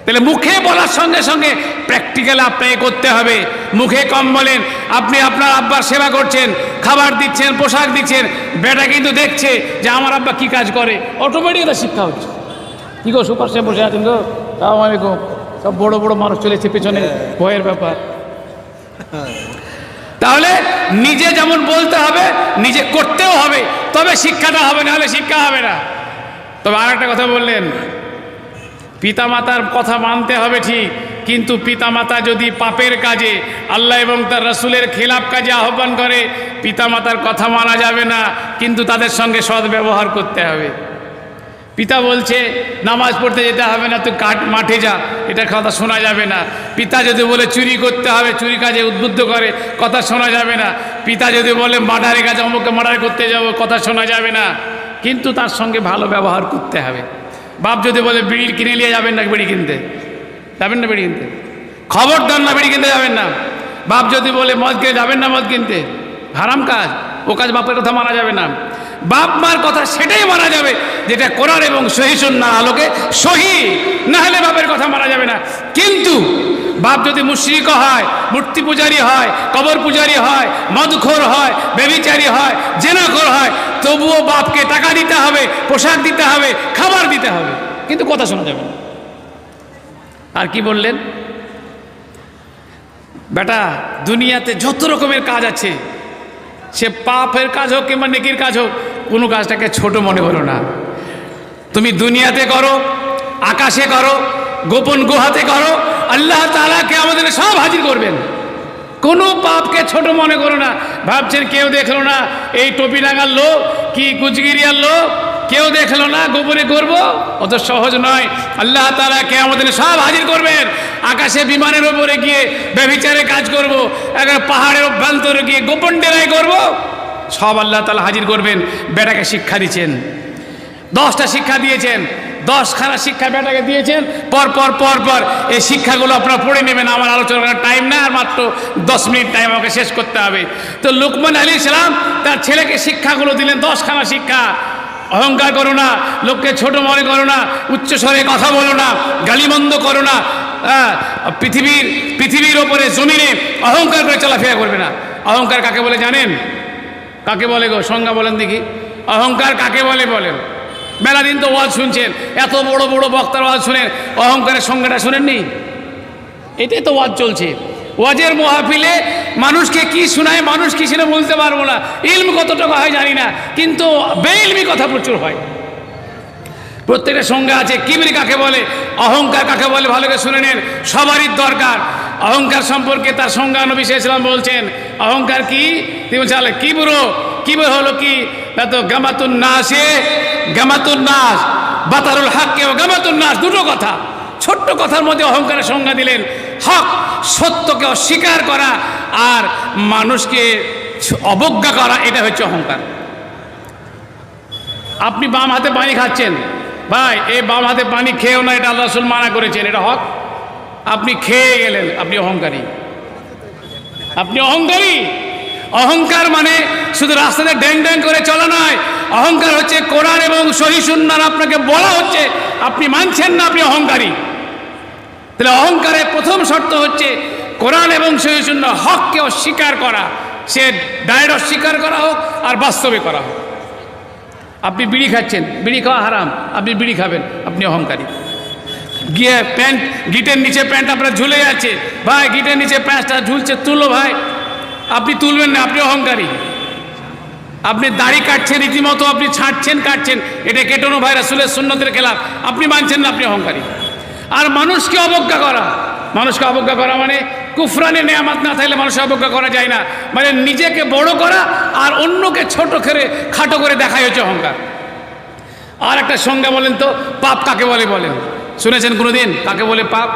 তাহলে মুখে বলার সঙ্গে সঙ্গে প্র্যাকটিক্যাল আপনাকে করতে হবে। মুখে কম বলেন, আপনি আপনার আব্বার সেবা করছেন, খাবার দিচ্ছেন, পোশাক দিচ্ছেন, বেটা কিন্তু দেখছে যে আমার আব্বা কি কাজ করে, অটোমেটিক এটা শিক্ষা হচ্ছে। কি গো সুপার সাহেব বসে আছেন গো, সালাম আলাইকুম। সব বড় বড় মানুষ চলেছে পেছনে, ভয়ের ব্যাপার। তাহলে নিজে যেমন বলতে হবে, নিজে করতেও হবে, তবে শিক্ষাটা হবে, নাহলে শিক্ষা হবে না। তবে আর একটা কথা বললেন, পিতামাতার কথা মানতে হবে ঠিক, কিন্তু পিতামাতা যদি পাপের কাজে, আল্লাহ এবং তার রাসূলের খেলাফ কাজে আহ্বান করে, পিতামাতার কথা মানা যাবে না, কিন্তু তাদের সঙ্গে সৎ ব্যবহার করতে হবে। পিতা বলছে নামাজ পড়তে যেতে হবে না, তুই মাঠে যা, এটা কথা শোনা যাবে না। পিতা যদি বলে চুরি করতে হবে, চুরি কাজে উদ্বুদ্ধ করে, কথা শোনা যাবে না। পিতা যদি বলে মার্ডারের কাজে অমুককে মার্ডার করতে যাবো, কথা শোনা যাবে না, কিন্তু তার সঙ্গে ভালো ব্যবহার করতে হবে। বাপ যদি বলে বিড়ি কিনে নিয়ে যাবেন না, বিড়ি কিনতে যাবেন না, বিড়ি কিনতে খবরদার না, বিড়ি কিনতে যাবেন না। বাপ যদি বলে মদ কিনে যাবেন না, মদ কিনতে, হারাম কাজ, ও কাজ বাপের কথা মানা যাবে না। বাপ মার কথা সেটাই মানা যাবে যেটা কোরআন এবং সহিহ সুন্নাহর আলোকে সহি, না হলে বাপের কথা মানা যাবে না। কিন্তু বাপ যদি মুশরিক হয়, মূর্তি পূজারী হয়, কবর পূজারী হয়, মদখোর হয়, ব্যভিচারী হয়, জেনাখোর হয়, তবুও বাপকে টাকা দিতে হবে, পোশাক দিতে হবে, খাবার দিতে হবে, কিন্তু কথা শোনা যাবে না। আর কি বললেন, বেটা দুনিয়াতে যত রকমের কাজ আছে, সে পাপের কাজ হোক কিংবা নেকির কাজ হোক, কোনো কাজটাকে ছোট মনে করো না। তুমি দুনিয়াতে করো, আকাশে করো, গোপন গুহাতে করো, আল্লাহ তাআলাকে আমাদের সব হাজির করবেন। কোনো পাপকে ছোট মনে করো না। ভাবছেন কেউ দেখলো না, এই টুপি লাগার লোক কি কুচগিরিয়ার লোক, কেউ দেখলো না, গোপনে করবো, অত সহজ নয়। আল্লাহ তাআলাকে আমাদের সব হাজির করবেন। আকাশে বিমানের ওপরে গিয়ে ব্যভিচারে কাজ করব, একবার পাহাড়ের অভ্যন্তরে গিয়ে গোপন ডেরাই করব, সব আল্লাহ তাআলা হাজির করবেন। বেটাকে শিক্ষা দিচ্ছেন, 10টা শিক্ষা দিয়েছেন, 10খানা শিক্ষা বেটাকে দিয়েছেন। পর পর পর পর এই শিক্ষাগুলো আপনারা পড়ে নেবেন, আমার আলোচনা করার টাইম না, আর মাত্র 10 মিনিট টাইম আমাকে শেষ করতে হবে। তো লুকমান আলাইহিস সালাম তার ছেলেকে শিক্ষাগুলো দিলেন, 10খানা শিক্ষা। অহংকার করো না, লোককে ছোট মনে করো না, উচ্চস্বরে কথা বলো না, গালিমন্দ করো না, পৃথিবীর ওপরে জমিনে অহংকার করে চলাফেরা করবে না। অহংকার কাকে বলে জানেন? কাকে বলে গো, সংজ্ঞা বলেন দেখি। অহংকার কাকে বলে বলেন? মেলা দিন তো ওয়াজ শুনছেন, এত বড় বড় বক্তার ওয়াজ শুনেন, অহংকারের সংজ্ঞাটা শুনেননি? এটাই তো ওয়াজ চলছে। ওয়াজের মাহফিলে মানুষকে কি শোনায়, মানুষ কি শুনে বলতে পারবো না, ইলম কত টাকা হয় জানি না, কিন্তু বেইলমি কথা প্রচুর হয়। প্রত্যেকটা সংজ্ঞা আছে। কিবরি কাকে বলে, অহংকার কাকে বলে, ভালো করে শুনে নেন, সবারই দরকার। অহংকার সম্পর্কে তার সংজ্ঞা নবী সাল্লাল্লাহু আলাইহি ওয়াসাল্লাম বলছেন, অহংকার কি? তিনি বলছেন কিবর হলো কি, তো গামাতুন নাসে, গামাতুন নাস, বাতারুল হককে ও গামাতুন নাস, দুটো কথা, ছোট্ট কথার মধ্যে অহংকারের সংজ্ঞা দিলেন। হক, সত্যকে অস্বীকার করা আর মানুষকে অবজ্ঞা করা, এটা হচ্ছে অহংকার। আপনি বাম হাতে পানি খাচ্ছেন, ভাই এই বাম হাতে পানি খেয়েও না, এটা আল্লাহ রাসূল মানা করেছেন, এটা হক। আপনি খেয়ে গেলেন, আপনি অহংকারী, আপনি অহংকারী। অহংকার মানে শুধু রাস্তাতে ড্যাং ড্যাং করে চলা নয়, অহংকার হচ্ছে কোরআন এবং সহিহ সুন্নাহর আপনাকে বলা হচ্ছে, আপনি মানছেন না, আপনি অহংকারী। তাহলে অহংকারের প্রথম শর্ত হচ্ছে কোরআন এবং সহিহ সুন্নাহ, হককে অস্বীকার করা, সে ডায়ের অস্বীকার করা হোক আর বাস্তবে করা হোক। আপনি বিড়ি খাচ্ছেন, বিড়ি খাওয়া হারাম, আপনি বিড়ি খাবেন, আপনি অহংকারী। গিয়ে প্যান্ট, গিটের নিচে প্যান্ট আপনার ঝুলে যাচ্ছে, ভাই গিটের নিচে প্যান্টটা ঝুলছে, তুলো ভাই, আপনি তুলবেন না, আপনি অহংকারী। আপনি দাড়ি কাটছেন রীতিমতো, আপনি ছাঁটছেন কাটছেন, এটা কেটোনো ভাই রাসূলের সুন্নতের খেলাফ, আপনি মানছেন না, আপনি অহংকারী। আর মানুষকে অবজ্ঞা করা, মানুষকে অবজ্ঞা করা মানে কুফরানে নেয়ামত না থাকলে মানুষকে অবজ্ঞা করা যায় না, মানে নিজেকে বড় করা আর অন্যকে ছোট করে খাটো করে দেখাই হচ্ছে অহংকার। আর একটা সংজ্ঞা বলেন তো, পাপ কাকে বলে বলেন? শুনেছেন কোনোদিন কাকে বলে পাপ?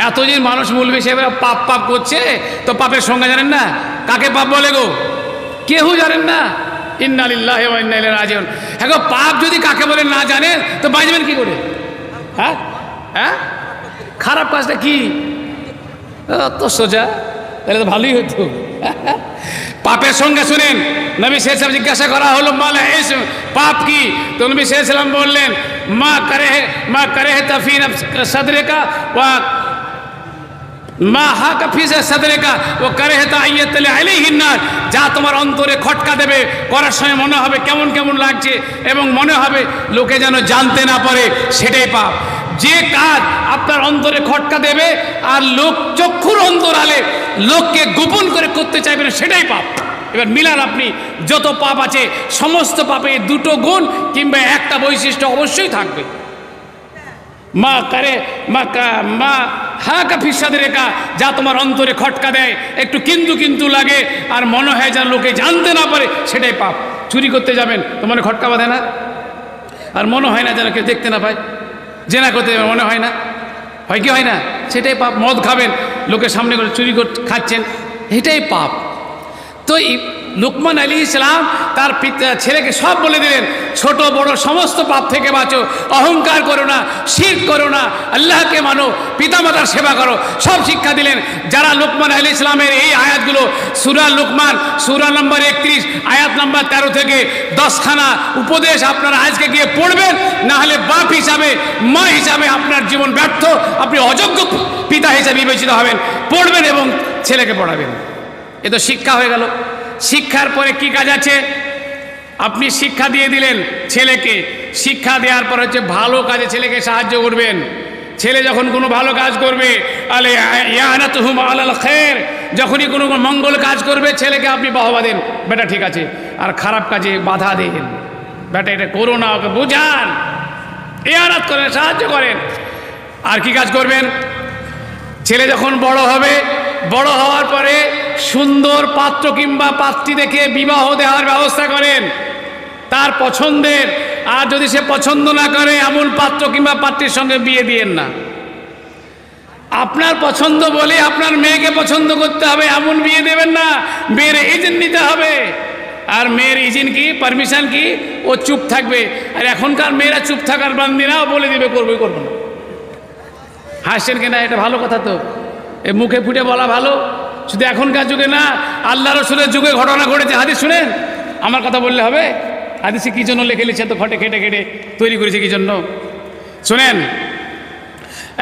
এতদিন মানুষ বলবে সে পাপ পাপ করছে, তো পাপের সংজ্ঞা জানেন না? কাকে পাপ বলে গো? কেউ জানেন না। ইন্না লিল্লাহি ওয়া ইন্না ইলাইহি রাজিউন। হ্যাঁ গো, পাপ যদি কাকে বলে না জানেন তো বাঁচবেন কি করে? হ্যাঁ হ্যাঁ, খারাপ কাজটা কি? তো সোজা, তাহলে তো ভালোই হতো। পাপের সংজ্ঞা শুনেন, নবী সাল্লাল্লাহু আলাইহি ওয়াসাল্লাম জিজ্ঞাসা করা হলো মাল ইসম, পাপ কি? তো নবী সাল্লাল্লাহু আলাইহি ওয়াসাল্লাম বললেন মা কারাহতা ফি সাদরিকা ওয়া মা হাকা ফি সাদরিকা ওয়া কারাহতা আইয়াতাল আলাইহিন নার। যা তোমার অন্তরে খটকা দেবে, করার সময় মনে হবে কেমন কেমন লাগছে এবং মনে হবে লোকে যেন জানতে না পারে, সেটাই পাপ। যে কাজ আপনার অন্তরে খটকা দেবে আর লোক চক্ষুর অন্তরালে লোককে গোপন করে করতে চাইবেন, সেটাই পাপ। এবার মিলান আপনি যত পাপ আছে সমস্ত পাপে দুটো গুণ কিংবা একটা বৈশিষ্ট্য অবশ্যই থাকবে। মা হাকা ফি সাদরিকা, যা তোমার অন্তরে খটকা দেয়, একটু কিন্তু লাগে আর মনে হয় যেন লোকে জানতে না পারে, সেটাই পাপ। চুরি করতে যাবেন তো মনে খটকা বাঁধে না? আর মনে হয় না যেন কেউ দেখতে না পায়। জেনা করতে যাবেন মনে হয় না? হয় কি হয় না? সেটাই পাপ। মদ খাবেন, লোকের সামনে করে চুরি করে খাচ্ছেন, এটাই পাপ। তো লুকমান আলাইহিস সালাম তার ছেলেকে সব বলে দিলেন, ছোট বড় সমস্ত পাপ থেকে বাঁচো, অহংকার করো না, শিরক করো না, আল্লাহকে মানো, পিতামাতার সেবা করো, সব শিক্ষা দিলেন। যারা লুকমান আলাইহিস সালামের এই আয়াতগুলো সূরা লুকমান সূরা নম্বর 31 আয়াত নম্বর 13 থেকে 10খানা উপদেশ আপনারা আজকে গিয়ে পড়বেন, না হলে বাপ হিসাবে মা হিসাবে আপনার জীবন ব্যর্থ, আপনি অযোগ্য পিতা হিসাবে বিবেচিত হবেন। পড়বেন এবং ছেলেকে পড়াবেন। এ তো শিক্ষা হয়ে গেল। শিক্ষার পরে কি কাজ আছে? আপনি শিক্ষা দিয়ে দিলেন ছেলেকে, শিক্ষা দেওয়ার পর হচ্ছে ভালো কাজে ছেলেকে সাহায্য করবেন। ছেলে যখন কোনো ভালো কাজ করবে, আলে ইয়ানাতুহুম আলাল খায়র, যখনই কোনো মঙ্গল কাজ করবে ছেলেকে আপনি বাহবা দেন, বেটা ঠিক আছে। আর খারাপ কাজে বাধা দেন, বেটা এটা করো না, ওকে বুঝান, ইয়ানাত করেন, সাহায্য করেন। আর কি কাজ করবেন? ছেলে যখন বড় হবে, বড় হওয়ার পরে সুন্দর পাত্র কিংবা পাত্রী দেখে বিবাহ দেওয়ার ব্যবস্থা করেন তার পছন্দের। আর যদি সে পছন্দ না করে এমন পাত্র কিংবা পাত্রীর সঙ্গে বিয়ে দিয়েন না। আপনার পছন্দ বলে আপনার মেয়েকে পছন্দ করতে হবে এমন বিয়ে দেবেন না, মেয়ের এজেন্ট নিতে হবে। আর মেয়ের এজেন্ট কি, পারমিশন কি, ও চুপ থাকবে। আর এখনকার মেয়েরা চুপ থাকার বান্দি না, বলে দিবে করবে করবো না। হাসছেন কিনা? এটা ভালো কথা তো, এ মুখে ফুটে বলা ভালো। শুধু এখনকার যুগে না, আল্লাহ রসুলের যুগে ঘটনা ঘটেছে। হাদিস শুনেন, আমার কথা বললে হবে? হাদিসে কি জন্য লেখে লিখছে তো ঘটে খেটে খেটে তৈরি করেছে কি জন্য? শুনেন,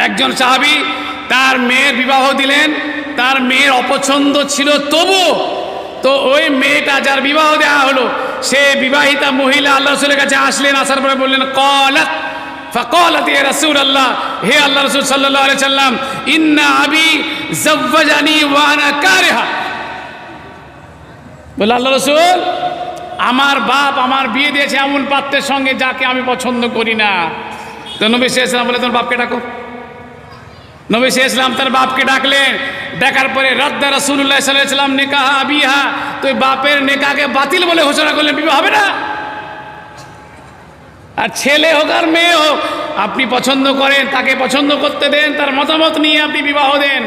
একজন সাহাবী তার মেয়ের বিবাহ দিলেন, তার মেয়ের অপছন্দ ছিল তবু তো ওই মেয়েটা যার বিবাহ দেওয়া হলো, সে বিবাহিতা মহিলা আল্লাহ রসুলের কাছে আসলেন। আসার পরে বললেন ক্বালাত ফাকালাত ইয়া রাসূলুল্লাহ, হে আল্লাহ রাসূল সাল্লাল্লাহু আলাইহি সাল্লাম, ইন্না আবি যাওয়াজানি ওয়া আনা কারিহা। বলে আল্লাহ রাসূল, আমার বাপ আমার বিয়ে দিয়েছে এমন পাত্রের সঙ্গে যাকে আমি পছন্দ করি না। তো নবী সাল্লাল্লাহু আলাইহি ওয়াসাল্লাম বলে তোমার বাপকে ডাকো। নবী সাল্লাল্লাহু আলাইহি ওয়াসাল্লাম তার বাপকে ডাকলেন। ডাকার পরে রাদ্দা রাসূলুল্লাহ সাল্লাল্লাহু আলাইহি ওয়াসাল্লাম নিকাহ আবিহা, তো বাপের নিকাহকে বাতিল বলে ঘোষণা করলেন, বিবাহ হবে না। আর ছেলে হোক আর মেয়ে হোক, আপনি পছন্দ করেন, তাকে পছন্দ করতে দেন, তার মতামত নিয়ে আপনি বিবাহ দেন।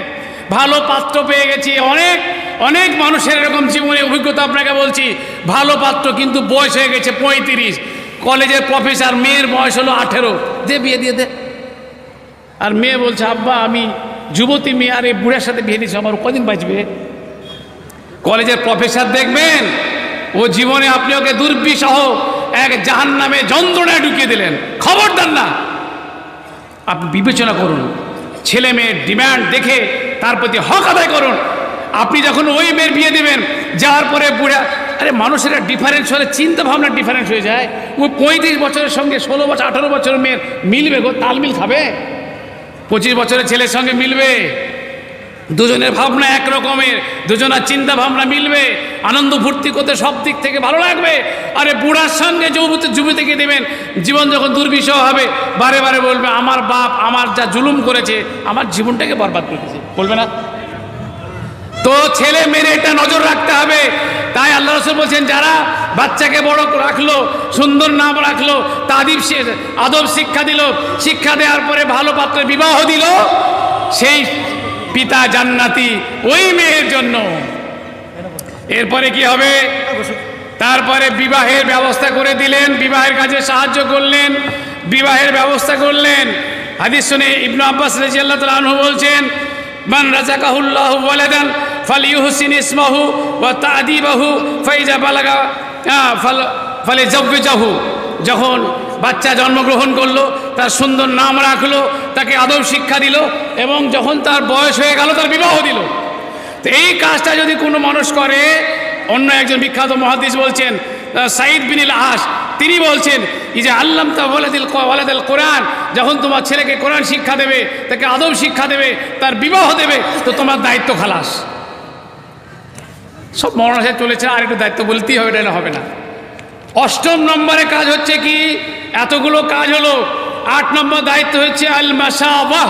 ভালো পাত্র পেয়ে গেছি, অনেক অনেক মানুষের এরকম জীবনে অভিজ্ঞতা আপনাকে বলছি। ভালো পাত্র কিন্তু বয়স হয়ে গেছে 35, কলেজের প্রফেসর, মেয়ের বয়স হলো 18, দে বিয়ে দিয়ে দে। আর মেয়ে বলছে আব্বা আমি যুবতী মেয়ে, আর এই বুড়ার সাথে বিয়ে দিয়েছি, আমার কদিন বাঁচবে? কলেজের প্রফেসর দেখবেন ও জীবনে আপনি ওকে দুর্বিষহ এক জাহান্নামে যন্ত্রণায় ঢুকিয়ে দিলেন। খবরদার না, আপনি বিবেচনা করুন, ছেলে মেয়ের ডিমান্ড দেখে তার প্রতি হক আদায় করুন। আপনি যখন ওই মেয়ের বিয়ে দেবেন, যাওয়ার পরে বুড়া, আরে মানুষের ডিফারেন্স হলে চিন্তা ভাবনা ডিফারেন্স হয়ে যায়। ও 35 বছরের সঙ্গে 16 বছর 18 বছরের মেয়ের মিলবে গো? তালমিল খাবে? 25 বছরের ছেলের সঙ্গে মিলবে? দুজনের ভাবনা এক রকমের, দুজনের চিন্তা ভাবনা মিলবে, আনন্দ ফুর্তি করতে সব দিক থেকে ভালো লাগবে। আরে বুড়ার সঙ্গে যুবতীকে দেবেন, জীবন যখন দুর্বিষহ হবে বারে বারে বলবে আমার বাপ আমার যা জুলুম করেছে, আমার জীবনটাকে বরবাদ করে দিয়েছে, বলবে না? তো ছেলে মেয়ের এটা নজর রাখতে হবে। তাই আল্লাহ রাসূল বলছেন যারা বাচ্চাকে বড় রাখলো, সুন্দর নাম রাখলো, আদব শিক্ষা দিল, শিক্ষা দেওয়ার পরে ভালো পাত্রে বিবাহ দিল, সেই পিতা জান্নাতি ওই মেয়ের জন্য। এরপরে কি হবে? তারপরে বিবাহের ব্যবস্থা করে দিলেন, বিবাহের কাজে সাহায্য করলেন, বিবাহের ব্যবস্থা করলেন। হাদিস শুনে ইবনে আব্বাস রাদিয়াল্লাহু তাআলা আনহু বলছেন মান রাযাকাহুল্লাহু ওয়ালাদান ফালিউহসিন ইসমাহু ওয়া তা'দিবাহু ফাইজা বালাগা ফালিযাওয়াজাহু। যখন বাচ্চা জন্মগ্রহণ করলো তার সুন্দর নাম রাখলো, তাকে আদব শিক্ষা দিল এবং যখন তার বয়স হয়ে গেল তার বিবাহ দিল। তো এই কাজটা যদি কোনো মানুষ করে, অন্য একজন বিখ্যাত মুহাদ্দিস বলছেন সাঈদ বিন আস, তিনি বলছেন যে আল্লাম তা ওয়ালাদিল কোরআন, যখন তোমার ছেলেকে কোরআন শিক্ষা দেবে, তাকে আদব শিক্ষা দেবে, তার বিবাহ দেবে, তো তোমার দায়িত্ব খালাস। সব মরণাশে চলেছে, আর একটু দায়িত্ব বলতেই হবে, এটা হবে না। 8 নম্বরে কাজ হচ্ছে কি? এতগুলো কাজ হলো, 8 নম্বর দায়িত্ব হচ্ছে আল মাসাওয়াহ,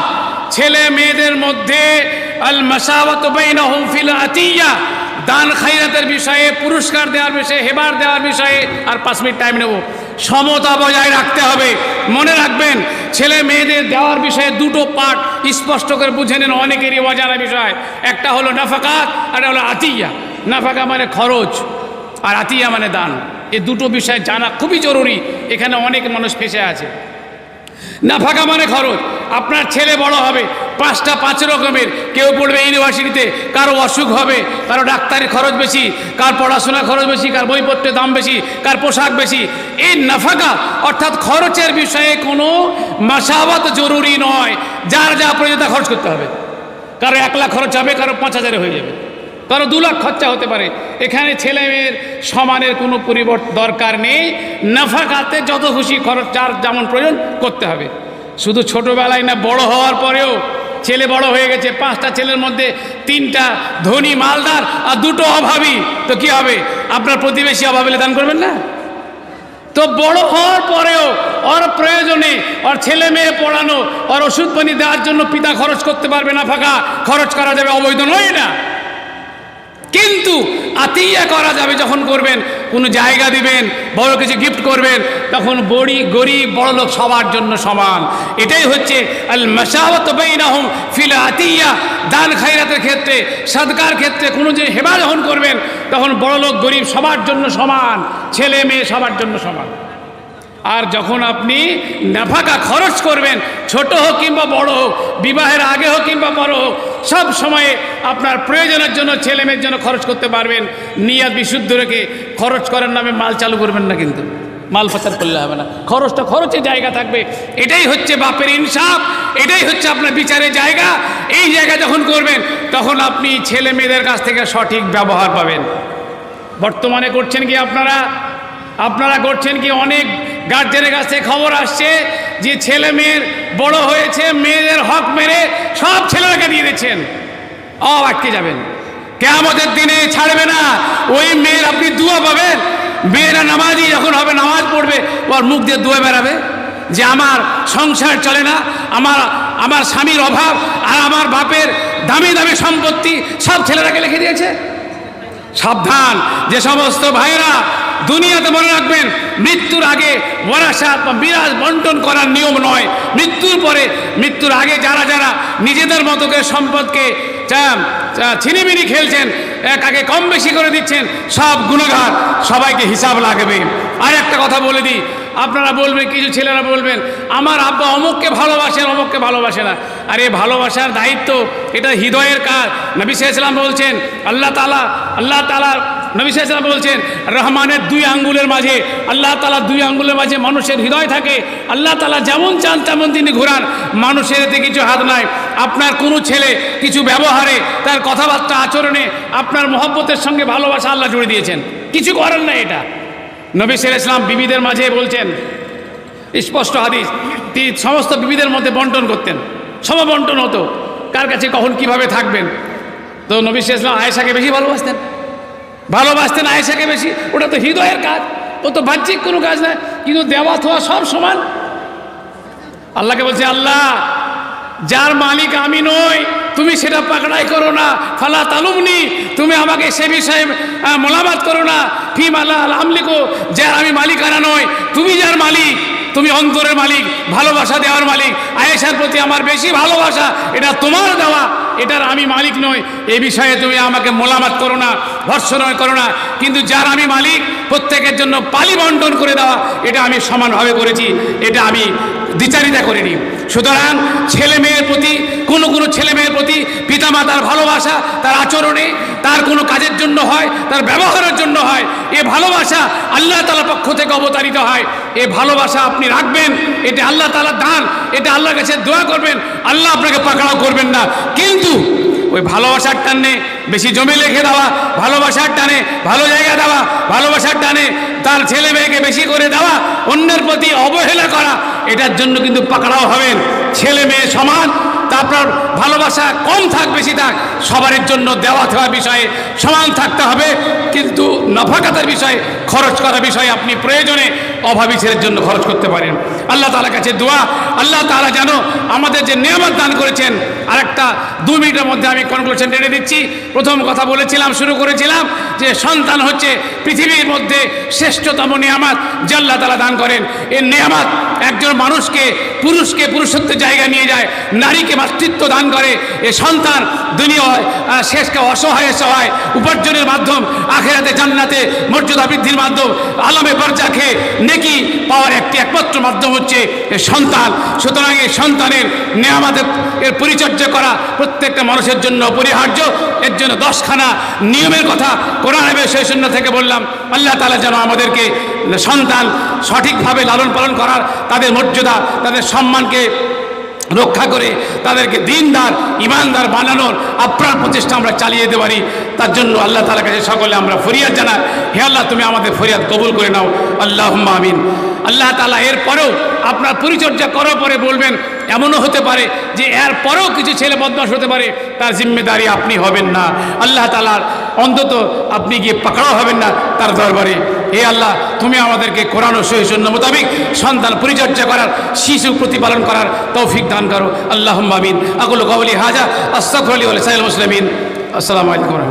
ছেলে মেয়েদের মধ্যে আল মাসাওয়াতু বাইনাহুম ফিল আতিয়া, দান খায়রাতের বিষয়ে, পুরস্কার দেওয়ার বিষয়ে, হেবার দেওয়ার বিষয়ে। আর 5 মিনিট টাইম নেব। সমতা বজায় রাখতে হবে। মনে রাখবেন ছেলে মেয়েদের দেওয়ার বিষয়ে দুটো পার্ট স্পষ্ট করে বুঝে নেন, অনেকেরই অজানা বিষয়। একটা হলো নাফাকাত, আর একটা হলো আতিয়া। নাফাকা মানে খরচ, আর আতিয়া মানে দান। এই দুটো বিষয় জানা খুবই জরুরি, এখানে অনেক মানুষ ফেঁসে আছে। নাফাকা মানে খরচ। আপনার ছেলে বড় হবে, 5 রকমের, কেউ পড়বে ইউনিভার্সিটিতে, কারো অসুখ হবে, কারো ডাক্তারি খরচ বেশি, কার পড়াশোনা খরচ বেশি, কার বইপত্রের দাম বেশি, কার পোশাক বেশি। এই নাফাকা অর্থাৎ খরচের বিষয়ে কোনো মাসাওয়াত জরুরি নয়, যার যা প্রয়োজন তা খরচ করতে হবে। কারো 1 লাখ খরচ হবে, কারো 5,000 হয়ে যাবে, কারো 2 লাখ খরচা হতে পারে। এখানে ছেলে মেয়ের সমানের কোনো পরিবর্তন দরকার নেই। নাফাকাতে যত খুশি খরচ যার যেমন প্রয়োজন করতে হবে। শুধু ছোটোবেলায় না, বড় হওয়ার পরেও ছেলে বড় হয়ে গেছে, 5টা ছেলের মধ্যে 3টা ধনী মালদার আর 2টো অভাবী, তো কি হবে? আপনার প্রতিবেশী অভাব হলে দান করবেন না? তো বড় হওয়ার পরেও ওর প্রয়োজনে, ওর ছেলে মেয়ে পড়ানো, ওর ওষুধ পানি দেওয়ার জন্য পিতা খরচ করতে পারবে না, ফাঁকা খরচ করা যাবে, অবৈধ নয় না। কিন্তু আতিয়া করা যাবে যখন করবেন, কোনো জায়গা দিবেন, বড় কিছু গিফট করবেন, তখন গরিব বড় লোক সবার জন্য সমান। এটাই হচ্ছে আল মাসাওয়াতু বাইনাহুম ফিল আতিয়া। দান খায়রাতের ক্ষেত্রে, সাদকার ক্ষেত্রে কোনো যে হেবা যখন করবেন, তখন বড় লোক গরিব সবার জন্য সমান, ছেলে মেয়ে সবার জন্য সমান। আর যখন আপনি নাফাকা খরচ করবেন, ছোট হোক কিংবা বড় হোক, বিবাহের আগে হোক কিংবা পরে হোক, সব সময়ে আপনার প্রয়োজনের জন্য ছেলে মেয়ের জন্য খরচ করতে পারবেন। নিয়াত বিশুদ্ধ রেখে খরচ করার নামে মাল চালু করবেন না, কিন্তু মাল পাচার করলে হবে না। খরচটা খরচের জায়গা থাকবে। এটাই হচ্ছে বাপের ইনসাফ, এটাই হচ্ছে আপনার বিচারের জায়গা। এই জায়গা যখন করবেন, তখন আপনি ছেলে মেয়েদের কাছ থেকে সঠিক ব্যবহার পাবেন। বর্তমানে করছেন কি আপনারা করছেন কি? অনেক গার্জেনের কাছ থেকে খবর আসছে যে ছেলে মেয়ের বড় হয়েছে, মেয়েদের হক মেরে সব ছেলেরাকে দিয়ে দিচ্ছেন। আটকে যাবেন, কিয়ামতের দিনে ছাড়বে না। ওই মেয়ের আপনি দুয়া পাবেন। মেয়েরা নামাজি যখন হবে, নামাজ পড়বে, ওর মুখ দিয়ে দুয়া বেরাবে যে আমার সংসার চলে না, আমার স্বামীর অভাব, আর আমার বাপের দামি দামি সম্পত্তি সব ছেলেরাকে লিখে দিয়েছে। সাবধান, যে সমস্ত ভাইরা দুনিয়াতে, মনে রাখবেন মৃত্যুর আগে ওয়ারাসাত বা মিরাজ বন্টন করার নিয়ম নয়। মৃত্যুর পরে, মৃত্যুর আগে যারা নিজেদের মতো করে সম্পদকে ছিনিমিনি খেলছেন, কাকে কম বেশি করে দিচ্ছেন, সব গুণগার, সবাইকে হিসাব লাগবে। আর একটা কথা বলে দিই, আপনারা বলবেন, কিছু ছেলেরা বলবেন আমার আব্বা অমুককে ভালোবাসেন, অমুককে ভালোবাসে না। আর এই ভালোবাসার দায়িত্ব এটা হৃদয়ের কাজ। নবী সাল্লাল্লাহু আলাইহি ওয়াসাল্লাম বলছেন, আল্লাহ তাআলা নবী সাল্লাল্লাহু আলাইহি ওয়াসাল্লাম বলছেন, রহমানের 2 আঙ্গুলের মাঝে, আল্লাহ তাআলা 2 আঙ্গুলের মাঝে মানুষের হৃদয় থাকে। আল্লাহ তাআলা যেমন চান তেমন তিনি ঘোরান, মানুষের এতে কিছু হাত নাই। আপনার কোনো ছেলে কিছু ব্যবহারে, তার কথাবার্তা, আচরণে আপনার মহব্বতের সঙ্গে ভালোবাসা আল্লাহ জুড়ে দিয়েছেন, কিছু করেন না। এটা নবী সাল্লাল্লাহু আলাইহি ওয়াসাল্লাম বিবিদের মাঝে বলছেন, স্পষ্ট হাদিস, তিনি সমস্ত বিবিদের মধ্যে বন্টন করতেন, সমবন্টন হতো, কার কাছে কখন কিভাবে থাকবেন। তো নবী সাল্লাল্লাহু আলাইহি আয়েশাকে বেশি ভালোবাসতেন আয়েশাকে বেশি। ওটা তো হৃদয়ের কাজ, ও তো বাহ্যিক কোনো কাজ নয়, কিন্তু দেওয়া থোয়া সব সমান। আল্লাহকে বলছে, আল্লাহ যার মালিক আমি নই তুমি সেটা পাকড়াই করো না, ফালা তালুমনি, তুমি আমাকে সে বিষয়ে মোলামাত করো না, ফি মালা আমলিকো, যার আমি মালিকানা নই, তুমি যার মালিক, তুমি অন্তরের মালিক, ভালোবাসা দেওয়ার মালিক। আয়েশার প্রতি আমার বেশি ভালোবাসা, এটা তোমার দেওয়া, এটার আমি মালিক নই, এই বিষয়ে তুমি আমাকে মোলামাত করো না, ভর্ৎসনা করো না। কিন্তু যার আমি মালিক প্রত্যেকের জন্য পালি বন্টন করে দেওয়া, এটা আমি সমানভাবে করেছি, এটা আমি দ্বিচারিতা করিনি। সুতরাং ছেলে মেয়ের প্রতি কোনো ছেলে মেয়ের প্রতি পিতামাতার ভালোবাসা তার আচরণে, তার কোনো কাজের জন্য হয়, তার ব্যবহারের জন্য হয়, এ ভালোবাসা আল্লাহ তাআলার পক্ষ থেকে অবতারিত হয়। এ ভালোবাসা আপনি রাখবেন, এটা আল্লাহ তাআলার দান, এটা আল্লাহর কাছে দোয়া করবেন, আল্লাহ আপনাকে পাকড়াও করবেন না। কিন্তু ওই ভালোবাসার টানে বেশি জমি রেখে দেওয়া, ভালোবাসার টানে ভালো জায়গা দেওয়া, ভালোবাসার টানে তার ছেলে মেয়েকে বেশি করে দেওয়া, অন্যের প্রতি অবহেলা করা, এটার জন্য কিন্তু পাকড়াও হবেন। ছেলে মেয়ে সমান, তারপর ভালোবাসা কম থাক বেশি থাক, সবার জন্য দেওয়া থাকার বিষয়ে সমান থাকতে হবে। কিন্তু নফাকাতের বিষয়ে, খরচ করার বিষয়ে আপনি প্রয়োজনে অভাবী ছেলের জন্য খরচ করতে পারেন। আল্লাহ তাআলার কাছে দোয়া, আল্লাহ তাআলা যেন আমাদের যে নিয়ামত দান করেছেন। আরেকটা 2 মিনিটের মধ্যে আমি কনক্লুশন টেনে দিচ্ছি। প্রথম কথা বলেছিলাম, শুরু করেছিলাম যে সন্তান হচ্ছে পৃথিবীর মধ্যে শ্রেষ্ঠতম নিয়ামত যে আল্লাহ তাআলা দান করেন। এই নিয়ামত একজন মানুষকে, পুরুষকে পুরুষত্বের জায়গা নিয়ে যায়, নারীকে মাতৃত্ব দান করে। এ সন্তান দুনিয়ায় শেষকে অসহায় উপার্জনের মাধ্যম, আখিরাতে জান্নাতে মর্যাদা বৃদ্ধির মাধ্যম, আলামে বারজাখে নেকি পাওয়ার একমাত্র মাধ্যম হচ্ছে এ সন্তান। সুতরাং এই সন্তানের নিয়ামতের পরিচর্যা করা প্রত্যেকটা মানুষের জন্য অপরিহার্য। এর জন্য 10খানা নিয়মের কথা কোরআন এবং সুন্নাহ থেকে বললাম। আল্লাহ তাআলা যেন আমাদেরকে সন্তান সঠিকভাবে লালন পালন করার, তাদের মর্যাদা, তাদের সম্মানকে রক্ষা করে তাদেরকে দিনদার ইমানদার বানানোর আপ্রাণ প্রচেষ্টা আমরা চালিয়ে যেতে পারি। তার জন্য আল্লাহ তাআলার কাছে সকলে আমরা ফরিয়াদ জানাই, হে আল্লাহ তুমি আমাদের ফরিয়াদ কবুল করে নাও, আল্লাহুম্মা আমিন। আল্লাহ তাআলা এরপরেও আপনার পরিচর্যা করার পরে বলবেন, এমনও হতে পারে যে এর পরেও কিছু ছেলে বদমাশ হতে পারে, তার জিম্মেদারি আপনি হবেন না। আল্লাহ তাআলার অন্তত আপনি গিয়ে পাকড়াও হবেন না তার দরবারে। হে আল্লাহ তুমি আমাদেরকে কোরআন ও সহিহ সুন্নাহ মোতাবেক সন্তান পরিচর্যা করার, শিশু প্রতিপালন করার তৌফিক দান করো, আল্লাহুম্মা আমিন। আকুলু কাওলি হাযা আস্তাগফিরুল্লাহ ওয়া লিসাইরিল মুসলিমিন। আসসালামু আলাইকুম।